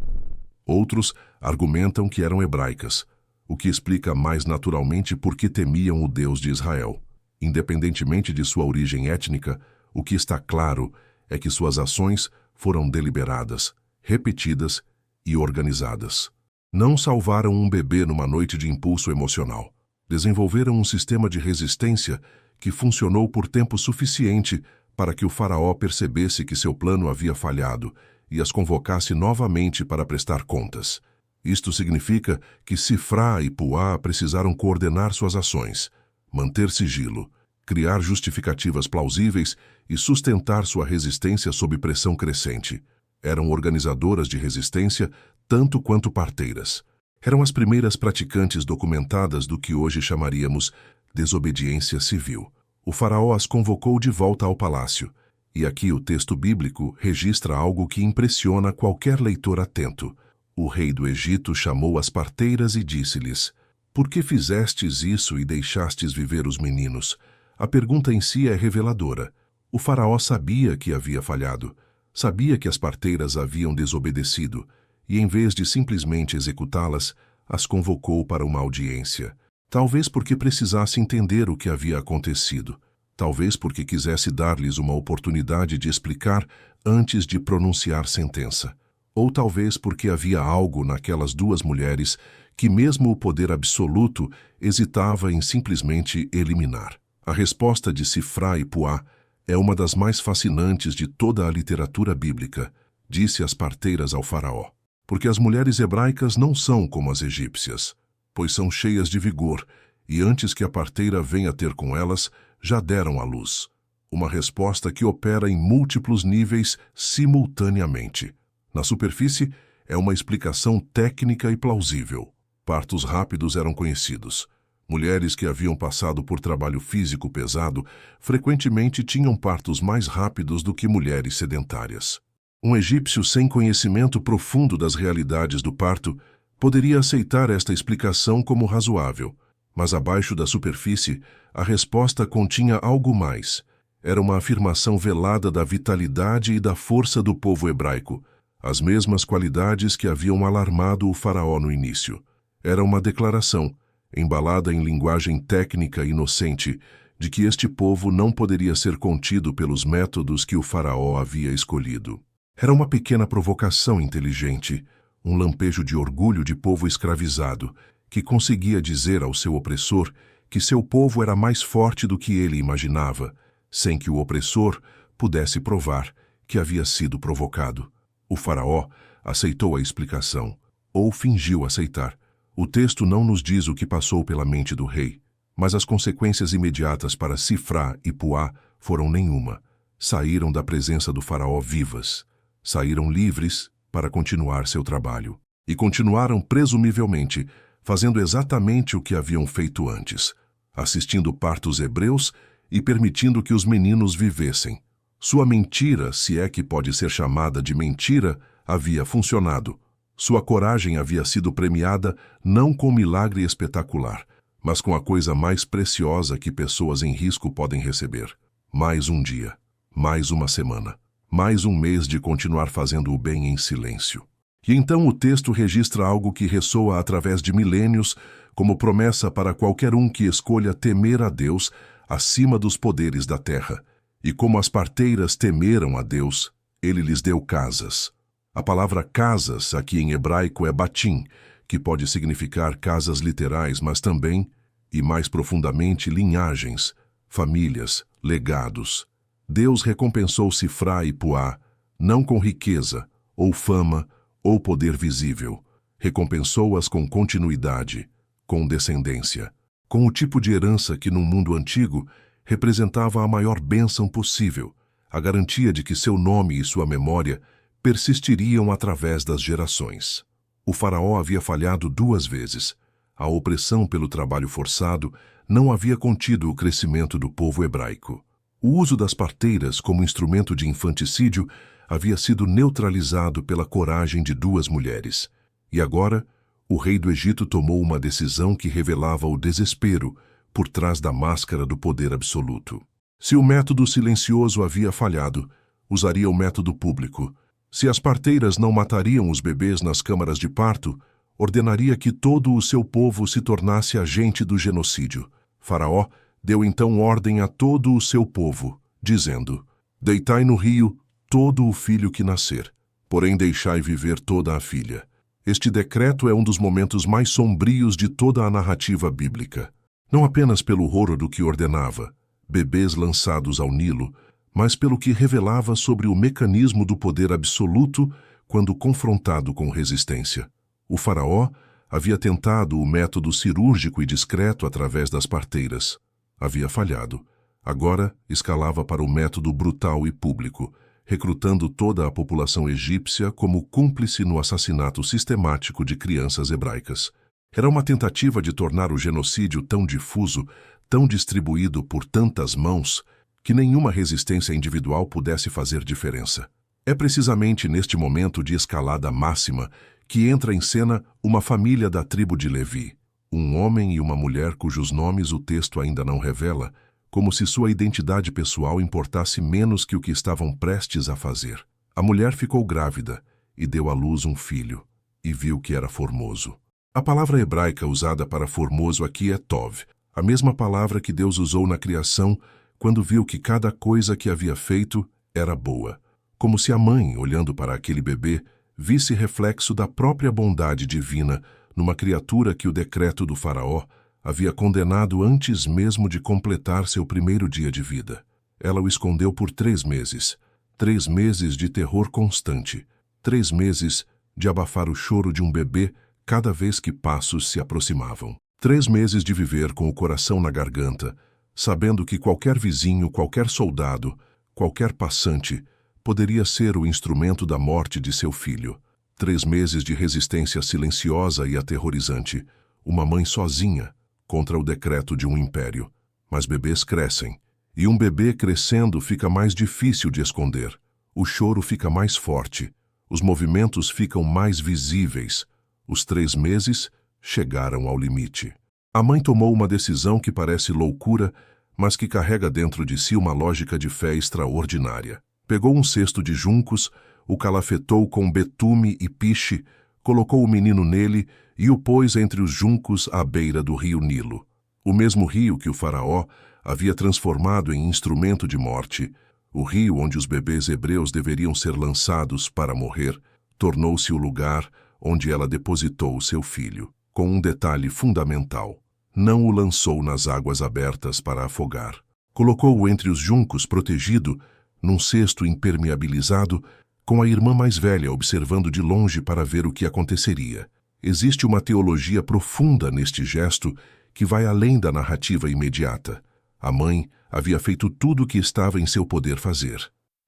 Outros argumentam que eram hebraicas, o que explica mais naturalmente por que temiam o Deus de Israel. Independentemente de sua origem étnica, o que está claro é que suas ações foram deliberadas, repetidas e organizadas. Não salvaram um bebê numa noite de impulso emocional. Desenvolveram um sistema de resistência que funcionou por tempo suficiente para que o faraó percebesse que seu plano havia falhado e as convocasse novamente para prestar contas. Isto significa que Sifrá e Puá precisaram coordenar suas ações, manter sigilo, criar justificativas plausíveis e sustentar sua resistência sob pressão crescente. Eram organizadoras de resistência tanto quanto parteiras. Eram as primeiras praticantes documentadas do que hoje chamaríamos desobediência civil. O faraó as convocou de volta ao palácio, e aqui o texto bíblico registra algo que impressiona qualquer leitor atento. O rei do Egito chamou as parteiras e disse-lhes: "Por que fizestes isso e deixastes viver os meninos?" A pergunta em si é reveladora. O faraó sabia que havia falhado, sabia que as parteiras haviam desobedecido, e em vez de simplesmente executá-las, as convocou para uma audiência. Talvez porque precisasse entender o que havia acontecido. Talvez porque quisesse dar-lhes uma oportunidade de explicar antes de pronunciar sentença. Ou talvez porque havia algo naquelas duas mulheres que mesmo o poder absoluto hesitava em simplesmente eliminar. A resposta de Sifrá e Puá é uma das mais fascinantes de toda a literatura bíblica, disse as parteiras ao faraó. Porque as mulheres hebraicas não são como as egípcias, pois são cheias de vigor, e antes que a parteira venha ter com elas, já deram à luz. Uma resposta que opera em múltiplos níveis simultaneamente. Na superfície, é uma explicação técnica e plausível. Partos rápidos eram conhecidos. Mulheres que haviam passado por trabalho físico pesado frequentemente tinham partos mais rápidos do que mulheres sedentárias. Um egípcio sem conhecimento profundo das realidades do parto poderia aceitar esta explicação como razoável, mas abaixo da superfície, a resposta continha algo mais. Era uma afirmação velada da vitalidade e da força do povo hebraico, as mesmas qualidades que haviam alarmado o faraó no início. Era uma declaração, embalada em linguagem técnica inocente, de que este povo não poderia ser contido pelos métodos que o faraó havia escolhido. Era uma pequena provocação inteligente, um lampejo de orgulho de povo escravizado, que conseguia dizer ao seu opressor que seu povo era mais forte do que ele imaginava, sem que o opressor pudesse provar que havia sido provocado. O faraó aceitou a explicação, ou fingiu aceitar. O texto não nos diz o que passou pela mente do rei, mas as consequências imediatas para Sifrá e Puá foram nenhuma. Saíram da presença do faraó vivas. Saíram livres para continuar seu trabalho. E continuaram, presumivelmente, fazendo exatamente o que haviam feito antes, assistindo partos hebreus e permitindo que os meninos vivessem. Sua mentira, se é que pode ser chamada de mentira, havia funcionado. Sua coragem havia sido premiada não com milagre espetacular, mas com a coisa mais preciosa que pessoas em risco podem receber. Mais um dia, mais uma semana, mais um mês de continuar fazendo o bem em silêncio. E então o texto registra algo que ressoa através de milênios como promessa para qualquer um que escolha temer a Deus acima dos poderes da terra. E como as parteiras temeram a Deus, ele lhes deu casas. A palavra casas aqui em hebraico é batim, que pode significar casas literais, mas também, e mais profundamente, linhagens, famílias, legados. Deus recompensou Sifrá e Puá, não com riqueza, ou fama, ou poder visível. Recompensou-as com continuidade, com descendência, com o tipo de herança que no mundo antigo representava a maior bênção possível, a garantia de que seu nome e sua memória persistiriam através das gerações. O faraó havia falhado 2 vezes. A opressão pelo trabalho forçado não havia contido o crescimento do povo hebraico. O uso das parteiras como instrumento de infanticídio havia sido neutralizado pela coragem de 2 mulheres. E agora, o rei do Egito tomou uma decisão que revelava o desespero por trás da máscara do poder absoluto. Se o método silencioso havia falhado, usaria o método público. Se as parteiras não matariam os bebês nas câmaras de parto, ordenaria que todo o seu povo se tornasse agente do genocídio. Faraó deu então ordem a todo o seu povo, dizendo: deitai no rio todo o filho que nascer, porém deixai viver toda a filha. Este decreto é um dos momentos mais sombrios de toda a narrativa bíblica. Não apenas pelo horror do que ordenava, bebês lançados ao Nilo, mas pelo que revelava sobre o mecanismo do poder absoluto quando confrontado com resistência. O faraó havia tentado o método cirúrgico e discreto através das parteiras. Havia falhado. Agora escalava para o método brutal e público, recrutando toda a população egípcia como cúmplice no assassinato sistemático de crianças hebraicas. Era uma tentativa de tornar o genocídio tão difuso, tão distribuído por tantas mãos, que nenhuma resistência individual pudesse fazer diferença. É precisamente neste momento de escalada máxima que entra em cena uma família da tribo de Levi, um homem e uma mulher cujos nomes o texto ainda não revela, como se sua identidade pessoal importasse menos que o que estavam prestes a fazer. A mulher ficou grávida e deu à luz um filho, e viu que era formoso. A palavra hebraica usada para formoso aqui é tov, a mesma palavra que Deus usou na criação quando viu que cada coisa que havia feito era boa. Como se a mãe, olhando para aquele bebê, visse reflexo da própria bondade divina numa criatura que o decreto do faraó havia condenado antes mesmo de completar seu primeiro dia de vida. Ela o escondeu por 3 meses. 3 meses de terror constante. 3 meses de abafar o choro de um bebê cada vez que passos se aproximavam. 3 meses de viver com o coração na garganta, sabendo que qualquer vizinho, qualquer soldado, qualquer passante poderia ser o instrumento da morte de seu filho. 3 meses de resistência silenciosa e aterrorizante. Uma mãe sozinha contra o decreto de um império. Mas bebês crescem. E um bebê crescendo fica mais difícil de esconder. O choro fica mais forte. Os movimentos ficam mais visíveis. Os 3 meses chegaram ao limite. A mãe tomou uma decisão que parece loucura, mas que carrega dentro de si uma lógica de fé extraordinária. Pegou um cesto de juncos, o calafetou com betume e piche, colocou o menino nele e o pôs entre os juncos à beira do rio Nilo. O mesmo rio que o faraó havia transformado em instrumento de morte, o rio onde os bebês hebreus deveriam ser lançados para morrer, tornou-se o lugar onde ela depositou seu filho, com um detalhe fundamental. Não o lançou nas águas abertas para afogar. Colocou-o entre os juncos, protegido, num cesto impermeabilizado, com a irmã mais velha observando de longe para ver o que aconteceria. Existe uma teologia profunda neste gesto que vai além da narrativa imediata. A mãe havia feito tudo o que estava em seu poder fazer.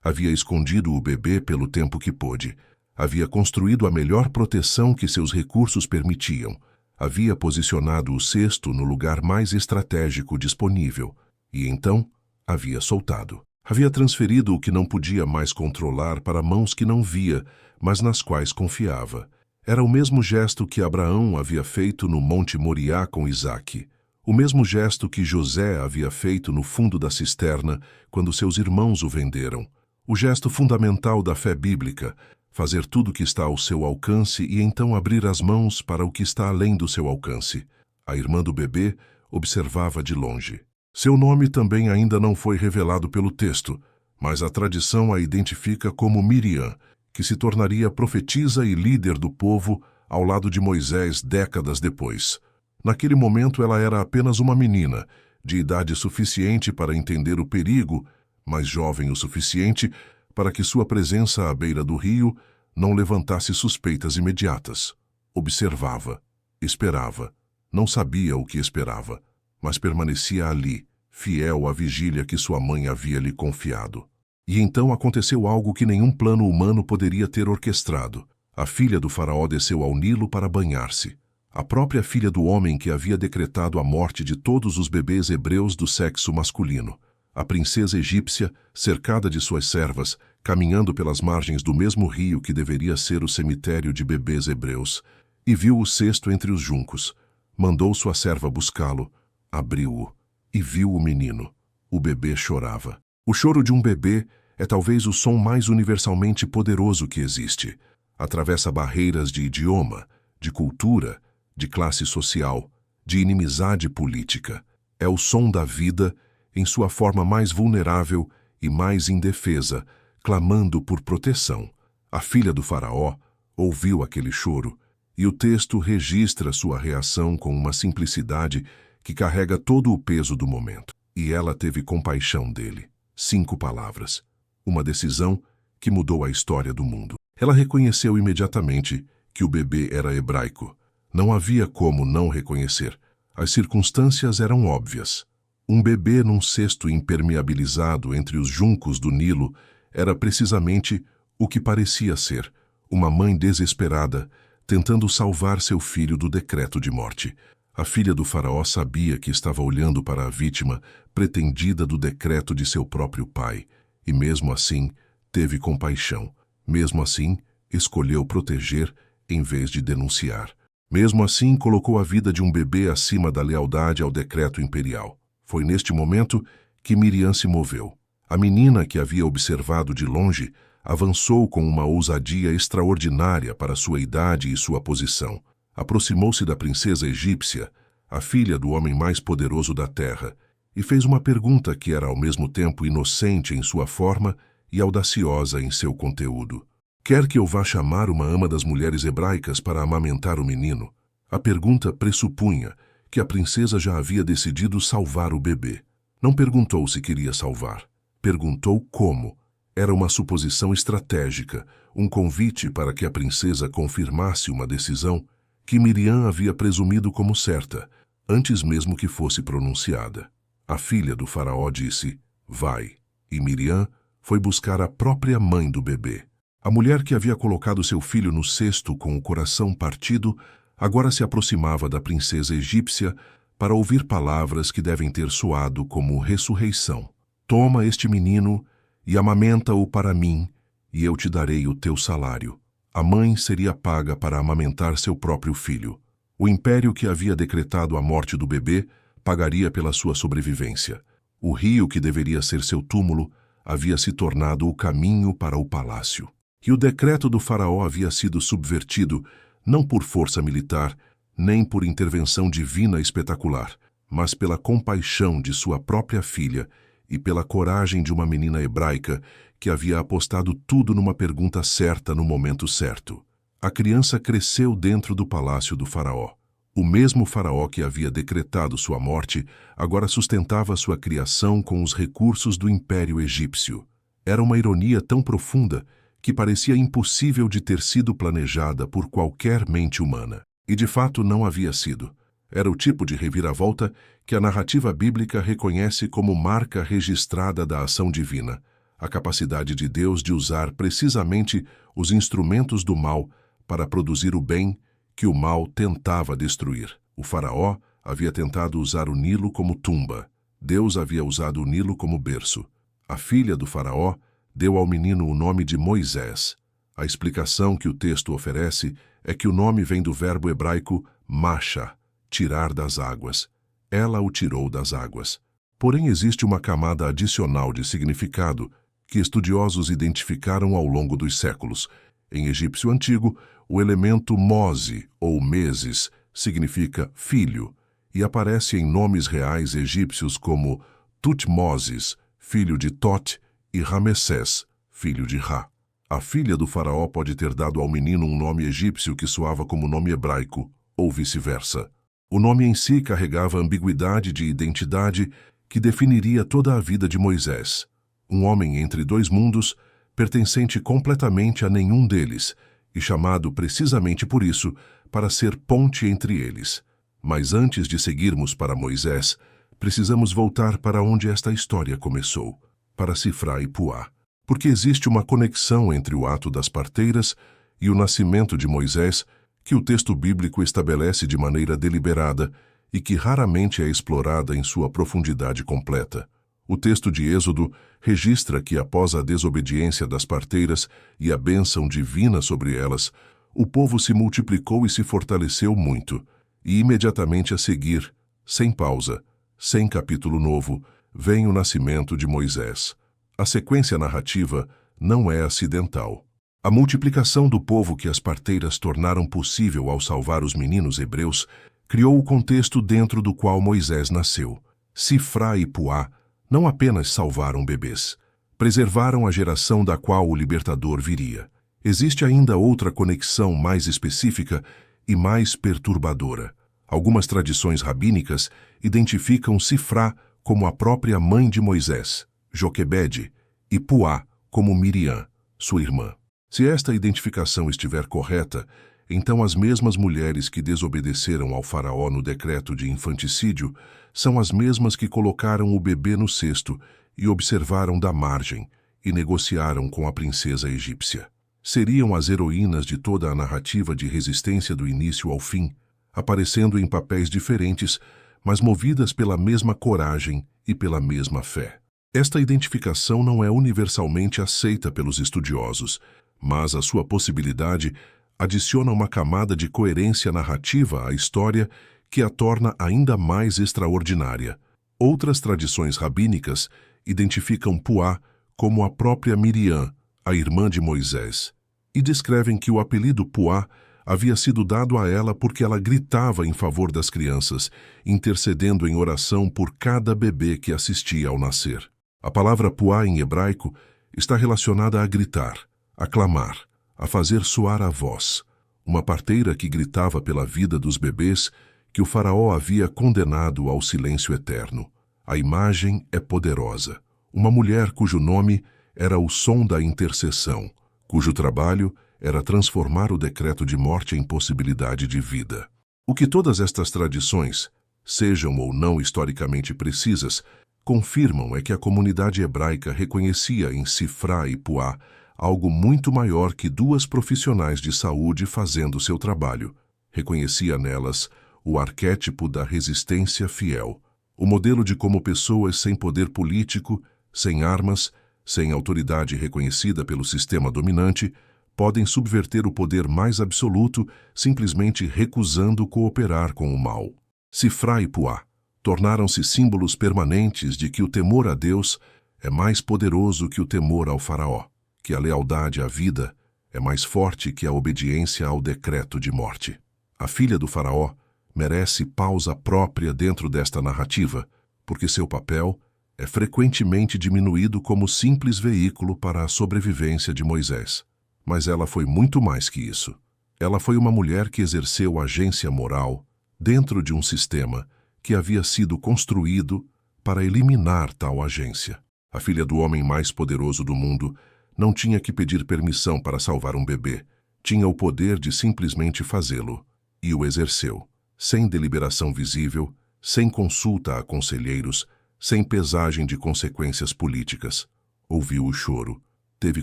Havia escondido o bebê pelo tempo que pôde. Havia construído a melhor proteção que seus recursos permitiam. Havia posicionado o cesto no lugar mais estratégico disponível. E então havia soltado. Havia transferido o que não podia mais controlar para mãos que não via, mas nas quais confiava. Era o mesmo gesto que Abraão havia feito no Monte Moriá com Isaque. O mesmo gesto que José havia feito no fundo da cisterna quando seus irmãos o venderam. O gesto fundamental da fé bíblica, fazer tudo o que está ao seu alcance e então abrir as mãos para o que está além do seu alcance. A irmã do bebê observava de longe. Seu nome também ainda não foi revelado pelo texto, mas a tradição a identifica como Miriam, que se tornaria profetisa e líder do povo ao lado de Moisés décadas depois. Naquele momento ela era apenas uma menina, de idade suficiente para entender o perigo, mas jovem o suficiente para que sua presença à beira do rio não levantasse suspeitas imediatas. Observava, esperava, não sabia o que esperava, mas permanecia ali, fiel à vigília que sua mãe havia lhe confiado. E então aconteceu algo que nenhum plano humano poderia ter orquestrado. A filha do faraó desceu ao Nilo para banhar-se. A própria filha do homem que havia decretado a morte de todos os bebês hebreus do sexo masculino. A princesa egípcia, cercada de suas servas, caminhando pelas margens do mesmo rio que deveria ser o cemitério de bebês hebreus, e viu o cesto entre os juncos. Mandou sua serva buscá-lo, abriu-o, e viu o menino. O bebê chorava. O choro de um bebê é talvez o som mais universalmente poderoso que existe. Atravessa barreiras de idioma, de cultura, de classe social, de inimizade política. É o som da vida em sua forma mais vulnerável e mais indefesa, clamando por proteção. A filha do faraó ouviu aquele choro, e o texto registra sua reação com uma simplicidade que carrega todo o peso do momento. E ela teve compaixão dele. 5 palavras. Uma decisão que mudou a história do mundo. Ela reconheceu imediatamente que o bebê era hebraico. Não havia como não reconhecer. As circunstâncias eram óbvias. Um bebê num cesto impermeabilizado entre os juncos do Nilo era precisamente o que parecia ser uma mãe desesperada tentando salvar seu filho do decreto de morte. A filha do faraó sabia que estava olhando para a vítima pretendida do decreto de seu próprio pai, e mesmo assim teve compaixão. Mesmo assim, escolheu proteger em vez de denunciar. Mesmo assim, colocou a vida de um bebê acima da lealdade ao decreto imperial. Foi neste momento que Miriam se moveu. A menina que havia observado de longe avançou com uma ousadia extraordinária para sua idade e sua posição. Aproximou-se da princesa egípcia, a filha do homem mais poderoso da terra, e fez uma pergunta que era ao mesmo tempo inocente em sua forma e audaciosa em seu conteúdo. Quer que eu vá chamar uma ama das mulheres hebraicas para amamentar o menino? A pergunta pressupunha que a princesa já havia decidido salvar o bebê. Não perguntou se queria salvar. Perguntou como. Era uma suposição estratégica, um convite para que a princesa confirmasse uma decisão que Miriam havia presumido como certa, antes mesmo que fosse pronunciada. A filha do faraó disse, vai, e Miriam foi buscar a própria mãe do bebê. A mulher que havia colocado seu filho no cesto com o coração partido, agora se aproximava da princesa egípcia para ouvir palavras que devem ter soado como ressurreição. Toma este menino e amamenta-o para mim, e eu te darei o teu salário. A mãe seria paga para amamentar seu próprio filho. O império que havia decretado a morte do bebê pagaria pela sua sobrevivência. O rio que deveria ser seu túmulo havia se tornado o caminho para o palácio. E o decreto do faraó havia sido subvertido não por força militar, nem por intervenção divina espetacular, mas pela compaixão de sua própria filha e pela coragem de uma menina hebraica que havia apostado tudo numa pergunta certa no momento certo. A criança cresceu dentro do palácio do faraó. O mesmo faraó que havia decretado sua morte agora sustentava sua criação com os recursos do Império Egípcio. Era uma ironia tão profunda que parecia impossível de ter sido planejada por qualquer mente humana. E de fato não havia sido. Era o tipo de reviravolta que a narrativa bíblica reconhece como marca registrada da ação divina, a capacidade de Deus de usar precisamente os instrumentos do mal para produzir o bem que o mal tentava destruir. O faraó havia tentado usar o Nilo como tumba. Deus havia usado o Nilo como berço. A filha do faraó deu ao menino o nome de Moisés. A explicação que o texto oferece é que o nome vem do verbo hebraico masha, tirar das águas. Ela o tirou das águas. Porém, existe uma camada adicional de significado que estudiosos identificaram ao longo dos séculos. Em egípcio antigo, o elemento mose, ou meses, significa filho, e aparece em nomes reais egípcios como Tutmoses, filho de Tot, e Ramessés, filho de Ra. A filha do faraó pode ter dado ao menino um nome egípcio que soava como nome hebraico, ou vice-versa. O nome em si carregava ambiguidade de identidade que definiria toda a vida de Moisés. Um homem entre dois mundos, pertencente completamente a nenhum deles, e chamado precisamente por isso para ser ponte entre eles. Mas antes de seguirmos para Moisés, precisamos voltar para onde esta história começou, para Sifra e Puá, porque existe uma conexão entre o ato das parteiras e o nascimento de Moisés que o texto bíblico estabelece de maneira deliberada e que raramente é explorada em sua profundidade completa. O texto de Êxodo registra que após a desobediência das parteiras e a bênção divina sobre elas, o povo se multiplicou e se fortaleceu muito, e imediatamente a seguir, sem pausa, sem capítulo novo, vem o nascimento de Moisés. A sequência narrativa não é acidental. A multiplicação do povo que as parteiras tornaram possível ao salvar os meninos hebreus criou o contexto dentro do qual Moisés nasceu. Sifra e Puá não apenas salvaram bebês, preservaram a geração da qual o libertador viria. Existe ainda outra conexão mais específica e mais perturbadora. Algumas tradições rabínicas identificam Sifra como a própria mãe de Moisés, Joquebede, e Puá como Miriam, sua irmã. Se esta identificação estiver correta, então as mesmas mulheres que desobedeceram ao faraó no decreto de infanticídio são as mesmas que colocaram o bebê no cesto e observaram da margem e negociaram com a princesa egípcia. Seriam as heroínas de toda a narrativa de resistência do início ao fim, aparecendo em papéis diferentes, mas movidas pela mesma coragem e pela mesma fé. Esta identificação não é universalmente aceita pelos estudiosos, mas a sua possibilidade adiciona uma camada de coerência narrativa à história que a torna ainda mais extraordinária. Outras tradições rabínicas identificam Puá como a própria Miriam, a irmã de Moisés, e descrevem que o apelido Puá havia sido dado a ela porque ela gritava em favor das crianças, intercedendo em oração por cada bebê que assistia ao nascer. A palavra Puá em hebraico está relacionada a gritar, a clamar, a fazer soar a voz, uma parteira que gritava pela vida dos bebês que o faraó havia condenado ao silêncio eterno. A imagem é poderosa. Uma mulher cujo nome era o som da intercessão, cujo trabalho era transformar o decreto de morte em possibilidade de vida. O que todas estas tradições, sejam ou não historicamente precisas, confirmam é que a comunidade hebraica reconhecia em Sifra e Puá algo muito maior que duas profissionais de saúde fazendo seu trabalho. Reconhecia nelas o arquétipo da resistência fiel, o modelo de como pessoas sem poder político, sem armas, sem autoridade reconhecida pelo sistema dominante, podem subverter o poder mais absoluto simplesmente recusando cooperar com o mal. Sifra e Puá tornaram-se símbolos permanentes de que o temor a Deus é mais poderoso que o temor ao faraó, que a lealdade à vida é mais forte que a obediência ao decreto de morte. A filha do faraó merece pausa própria dentro desta narrativa, porque seu papel é frequentemente diminuído como simples veículo para a sobrevivência de Moisés. Mas ela foi muito mais que isso. Ela foi uma mulher que exerceu agência moral dentro de um sistema que havia sido construído para eliminar tal agência. A filha do homem mais poderoso do mundo não tinha que pedir permissão para salvar um bebê. Tinha o poder de simplesmente fazê-lo, e o exerceu, sem deliberação visível, sem consulta a conselheiros, sem pesagem de consequências políticas. Ouviu o choro, teve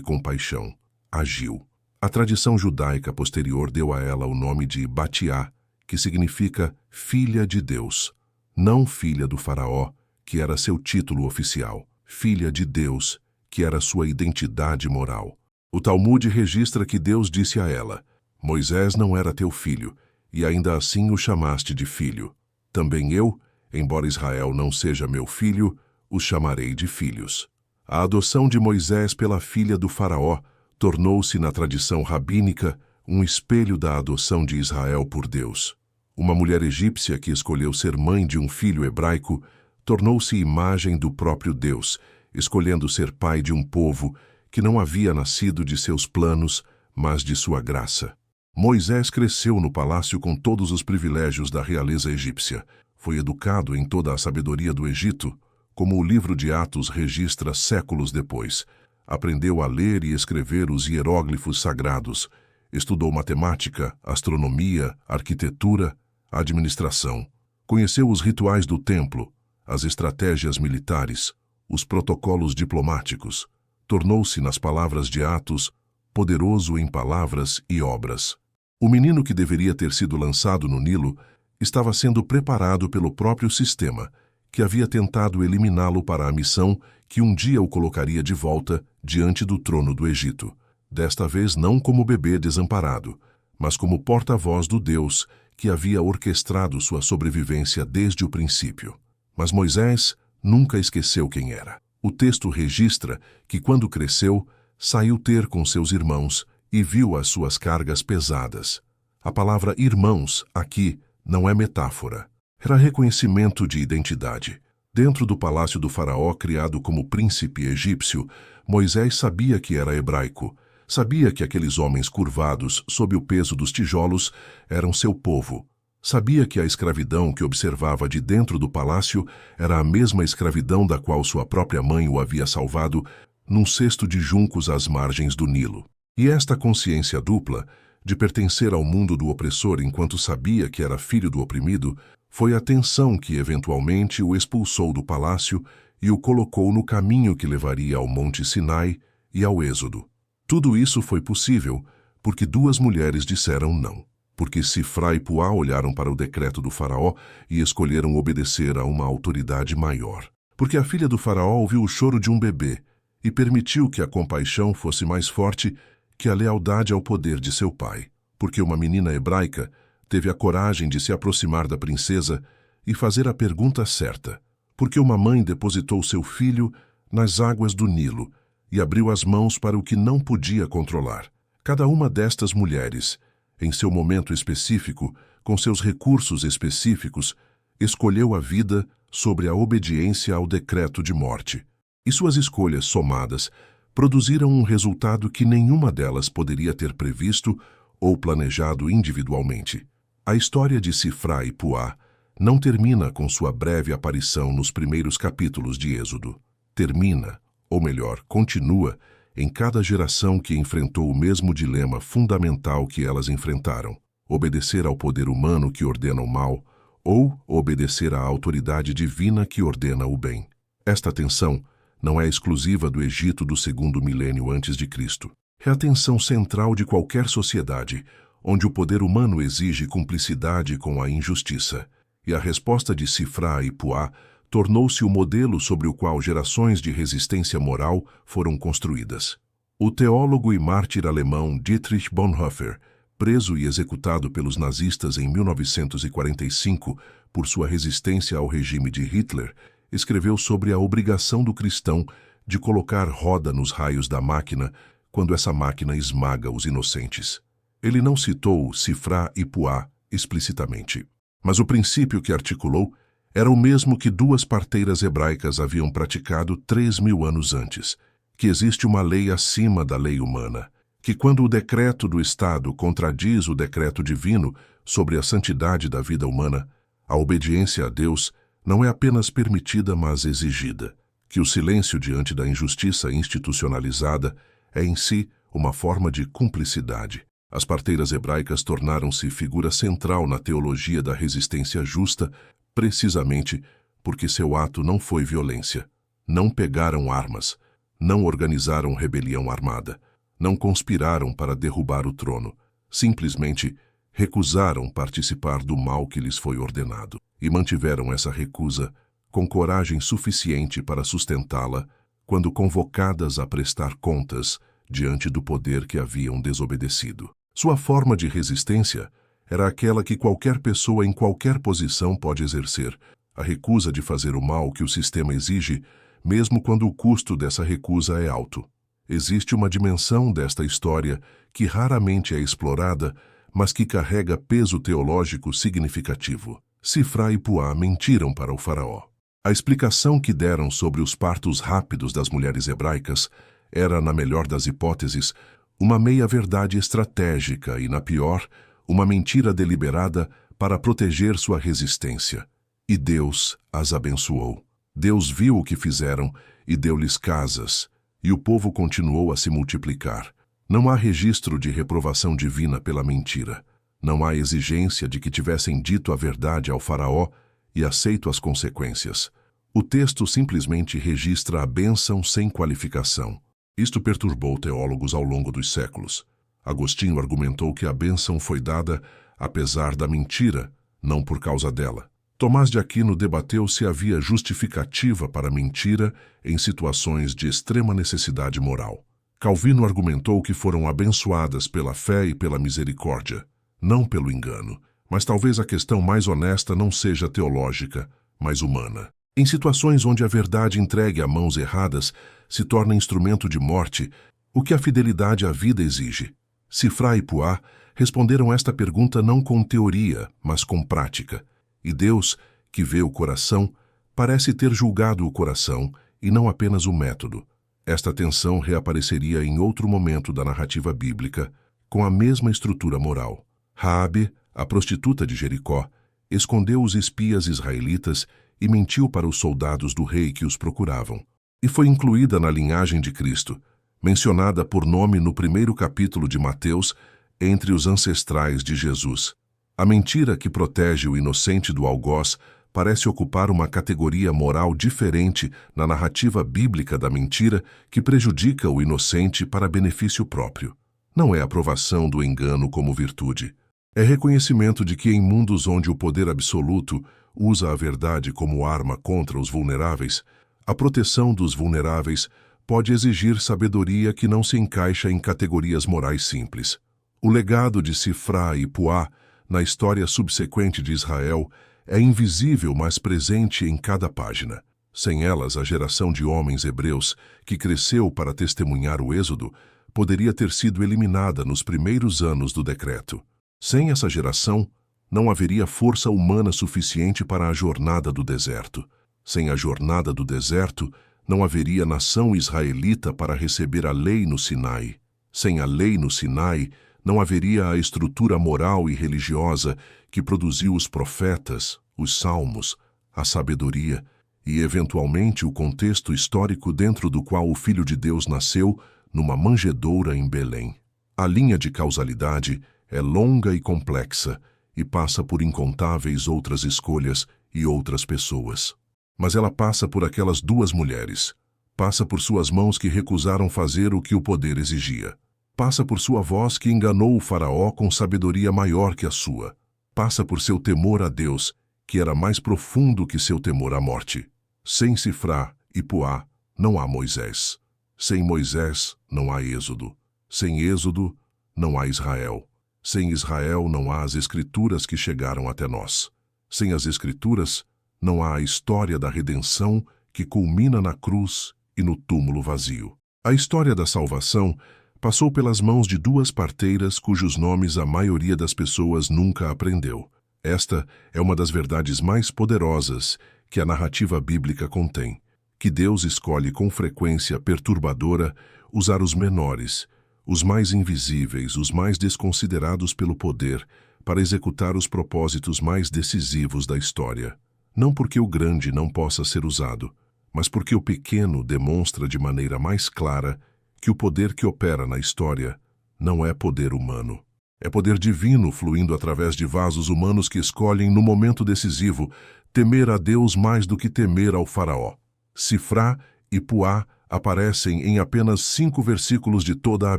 compaixão, agiu. A tradição judaica posterior deu a ela o nome de Batiá, que significa filha de Deus, não filha do faraó, que era seu título oficial, filha de Deus, que era sua identidade moral. O Talmude registra que Deus disse a ela: Moisés não era teu filho, e ainda assim o chamaste de filho. Também eu, embora Israel não seja meu filho, os chamarei de filhos. A adoção de Moisés pela filha do faraó tornou-se, na tradição rabínica, um espelho da adoção de Israel por Deus. Uma mulher egípcia que escolheu ser mãe de um filho hebraico tornou-se imagem do próprio Deus, escolhendo ser pai de um povo que não havia nascido de seus planos, mas de sua graça. Moisés cresceu no palácio com todos os privilégios da realeza egípcia. Foi educado em toda a sabedoria do Egito, como o livro de Atos registra séculos depois. Aprendeu a ler e escrever os hieróglifos sagrados. Estudou matemática, astronomia, arquitetura, administração. Conheceu os rituais do templo, as estratégias militares, os protocolos diplomáticos. Tornou-se, nas palavras de Atos, poderoso em palavras e obras. O menino que deveria ter sido lançado no Nilo estava sendo preparado pelo próprio sistema, que havia tentado eliminá-lo para a missão que um dia o colocaria de volta diante do trono do Egito. Desta vez não como bebê desamparado, mas como porta-voz do Deus que havia orquestrado sua sobrevivência desde o princípio. Mas Moisés nunca esqueceu quem era. O texto registra que, quando cresceu, saiu ter com seus irmãos e viu as suas cargas pesadas. A palavra irmãos, aqui, não é metáfora. Era reconhecimento de identidade. Dentro do palácio do faraó, criado como príncipe egípcio, Moisés sabia que era hebraico. Sabia que aqueles homens curvados, sob o peso dos tijolos, eram seu povo. Sabia que a escravidão que observava de dentro do palácio era a mesma escravidão da qual sua própria mãe o havia salvado num cesto de juncos às margens do Nilo. E esta consciência dupla, de pertencer ao mundo do opressor enquanto sabia que era filho do oprimido, foi a tensão que eventualmente o expulsou do palácio e o colocou no caminho que levaria ao Monte Sinai e ao Êxodo. Tudo isso foi possível porque duas mulheres disseram não. Porque Sifra e Puá olharam para o decreto do faraó e escolheram obedecer a uma autoridade maior. Porque a filha do faraó ouviu o choro de um bebê e permitiu que a compaixão fosse mais forte que a lealdade ao poder de seu pai. Porque uma menina hebraica teve a coragem de se aproximar da princesa e fazer a pergunta certa. Porque uma mãe depositou seu filho nas águas do Nilo e abriu as mãos para o que não podia controlar. Cada uma destas mulheres, em seu momento específico, com seus recursos específicos, escolheu a vida sobre a obediência ao decreto de morte. E suas escolhas somadas produziram um resultado que nenhuma delas poderia ter previsto ou planejado individualmente. A história de Sifrá e Puá não termina com sua breve aparição nos primeiros capítulos de Êxodo. Termina, ou melhor, continua, em cada geração que enfrentou o mesmo dilema fundamental que elas enfrentaram: obedecer ao poder humano que ordena o mal ou obedecer à autoridade divina que ordena o bem. Esta tensão não é exclusiva do Egito do segundo milênio antes de Cristo. É a tensão central de qualquer sociedade, onde o poder humano exige cumplicidade com a injustiça. E a resposta de Sifrá e Puá tornou-se o modelo sobre o qual gerações de resistência moral foram construídas. O teólogo e mártir alemão Dietrich Bonhoeffer, preso e executado pelos nazistas em 1945 por sua resistência ao regime de Hitler, escreveu sobre a obrigação do cristão de colocar roda nos raios da máquina quando essa máquina esmaga os inocentes. Ele não citou Sifrá e Puá explicitamente, mas o princípio que articulou era o mesmo que duas parteiras hebraicas haviam praticado 3.000 anos antes: que existe uma lei acima da lei humana, que quando o decreto do Estado contradiz o decreto divino sobre a santidade da vida humana, a obediência a Deus não é apenas permitida, mas exigida, que o silêncio diante da injustiça institucionalizada é em si uma forma de cumplicidade. As parteiras hebraicas tornaram-se figura central na teologia da resistência justa, precisamente porque seu ato não foi violência. Não pegaram armas, não organizaram rebelião armada, não conspiraram para derrubar o trono. Simplesmente recusaram participar do mal que lhes foi ordenado. E mantiveram essa recusa com coragem suficiente para sustentá-la quando convocadas a prestar contas diante do poder que haviam desobedecido. Sua forma de resistência era aquela que qualquer pessoa em qualquer posição pode exercer: a recusa de fazer o mal que o sistema exige, mesmo quando o custo dessa recusa é alto. Existe uma dimensão desta história que raramente é explorada, mas que carrega peso teológico significativo. Sifrá e Puá mentiram para o faraó. A explicação que deram sobre os partos rápidos das mulheres hebraicas era, na melhor das hipóteses, uma meia-verdade estratégica e, na pior, uma mentira deliberada para proteger sua resistência. E Deus as abençoou. Deus viu o que fizeram e deu-lhes casas, e o povo continuou a se multiplicar. Não há registro de reprovação divina pela mentira. Não há exigência de que tivessem dito a verdade ao faraó e aceito as consequências. O texto simplesmente registra a bênção sem qualificação. Isto perturbou teólogos ao longo dos séculos. Agostinho argumentou que a bênção foi dada apesar da mentira, não por causa dela. Tomás de Aquino debateu se havia justificativa para a mentira em situações de extrema necessidade moral. Calvino argumentou que foram abençoadas pela fé e pela misericórdia, não pelo engano. Mas talvez a questão mais honesta não seja teológica, mas humana. Em situações onde a verdade entregue a mãos erradas se torna instrumento de morte, o que a fidelidade à vida exige? Sifrá e Puá responderam esta pergunta não com teoria, mas com prática. E Deus, que vê o coração, parece ter julgado o coração e não apenas o método. Esta tensão reapareceria em outro momento da narrativa bíblica, com a mesma estrutura moral. Raabe, a prostituta de Jericó, escondeu os espias israelitas e mentiu para os soldados do rei que os procuravam. E foi incluída na linhagem de Cristo, mencionada por nome no primeiro capítulo de Mateus, entre os ancestrais de Jesus. A mentira que protege o inocente do algoz parece ocupar uma categoria moral diferente na narrativa bíblica da mentira que prejudica o inocente para benefício próprio. Não é aprovação do engano como virtude. É reconhecimento de que em mundos onde o poder absoluto usa a verdade como arma contra os vulneráveis, a proteção dos vulneráveis pode exigir sabedoria que não se encaixa em categorias morais simples. O legado de Sifrá e Puá na história subsequente de Israel é invisível, mas presente em cada página. Sem elas, a geração de homens hebreus que cresceu para testemunhar o Êxodo poderia ter sido eliminada nos primeiros anos do decreto. Sem essa geração, não haveria força humana suficiente para a jornada do deserto. Sem a jornada do deserto, não haveria nação israelita para receber a lei no Sinai. Sem a lei no Sinai, não haveria a estrutura moral e religiosa que produziu os profetas, os salmos, a sabedoria e, eventualmente, o contexto histórico dentro do qual o Filho de Deus nasceu numa manjedoura em Belém. A linha de causalidade é longa e complexa e passa por incontáveis outras escolhas e outras pessoas. Mas ela passa por aquelas duas mulheres. Passa por suas mãos que recusaram fazer o que o poder exigia. Passa por sua voz que enganou o faraó com sabedoria maior que a sua. Passa por seu temor a Deus, que era mais profundo que seu temor à morte. Sem Sifrá e Puá, não há Moisés. Sem Moisés, não há Êxodo. Sem Êxodo, não há Israel. Sem Israel, não há as Escrituras que chegaram até nós. Sem as Escrituras, não há a história da redenção que culmina na cruz e no túmulo vazio. A história da salvação passou pelas mãos de duas parteiras cujos nomes a maioria das pessoas nunca aprendeu. Esta é uma das verdades mais poderosas que a narrativa bíblica contém, que Deus escolhe com frequência perturbadora usar os menores, os mais invisíveis, os mais desconsiderados pelo poder, para executar os propósitos mais decisivos da história. Não porque o grande não possa ser usado, mas porque o pequeno demonstra de maneira mais clara que o poder que opera na história não é poder humano. É poder divino fluindo através de vasos humanos que escolhem, no momento decisivo, temer a Deus mais do que temer ao faraó. Sifrá e Puá aparecem em apenas 5 versículos de toda a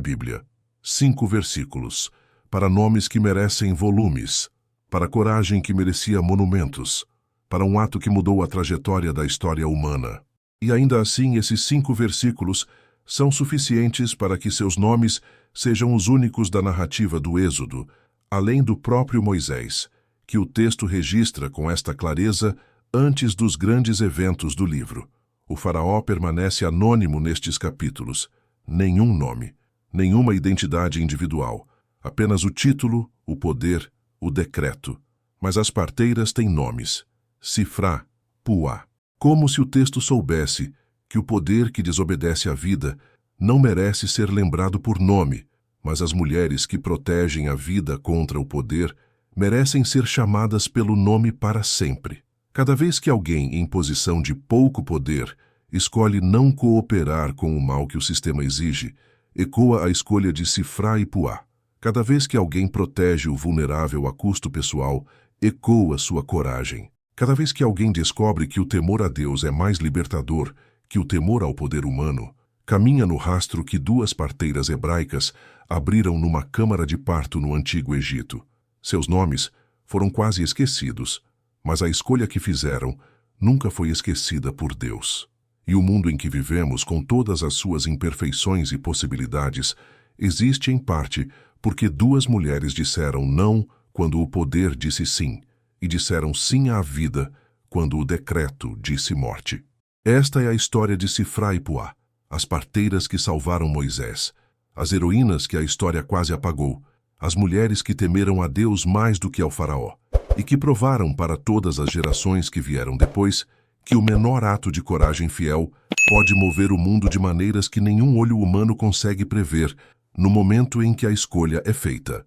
Bíblia. 5 versículos, para nomes que merecem volumes, para coragem que merecia monumentos, para um ato que mudou a trajetória da história humana. E ainda assim, esses 5 versículos são suficientes para que seus nomes sejam os únicos da narrativa do Êxodo, além do próprio Moisés, que o texto registra com esta clareza antes dos grandes eventos do livro. O faraó permanece anônimo nestes capítulos. Nenhum nome, nenhuma identidade individual, apenas o título, o poder, o decreto. Mas as parteiras têm nomes: Sifrá, Puá. Como se o texto soubesse que o poder que desobedece à vida não merece ser lembrado por nome, mas as mulheres que protegem a vida contra o poder merecem ser chamadas pelo nome para sempre. Cada vez que alguém em posição de pouco poder escolhe não cooperar com o mal que o sistema exige, ecoa a escolha de Sifrá e Puá. Cada vez que alguém protege o vulnerável a custo pessoal, ecoa sua coragem. Cada vez que alguém descobre que o temor a Deus é mais libertador que o temor ao poder humano, caminha no rastro que 2 parteiras hebraicas abriram numa câmara de parto no Antigo Egito. Seus nomes foram quase esquecidos, mas a escolha que fizeram nunca foi esquecida por Deus. E o mundo em que vivemos, com todas as suas imperfeições e possibilidades, existe em parte porque 2 mulheres disseram não quando o poder disse sim, e disseram sim à vida quando o decreto disse morte. Esta é a história de Sifrá e Puá, as parteiras que salvaram Moisés, as heroínas que a história quase apagou, as mulheres que temeram a Deus mais do que ao faraó, e que provaram para todas as gerações que vieram depois que o menor ato de coragem fiel pode mover o mundo de maneiras que nenhum olho humano consegue prever no momento em que a escolha é feita.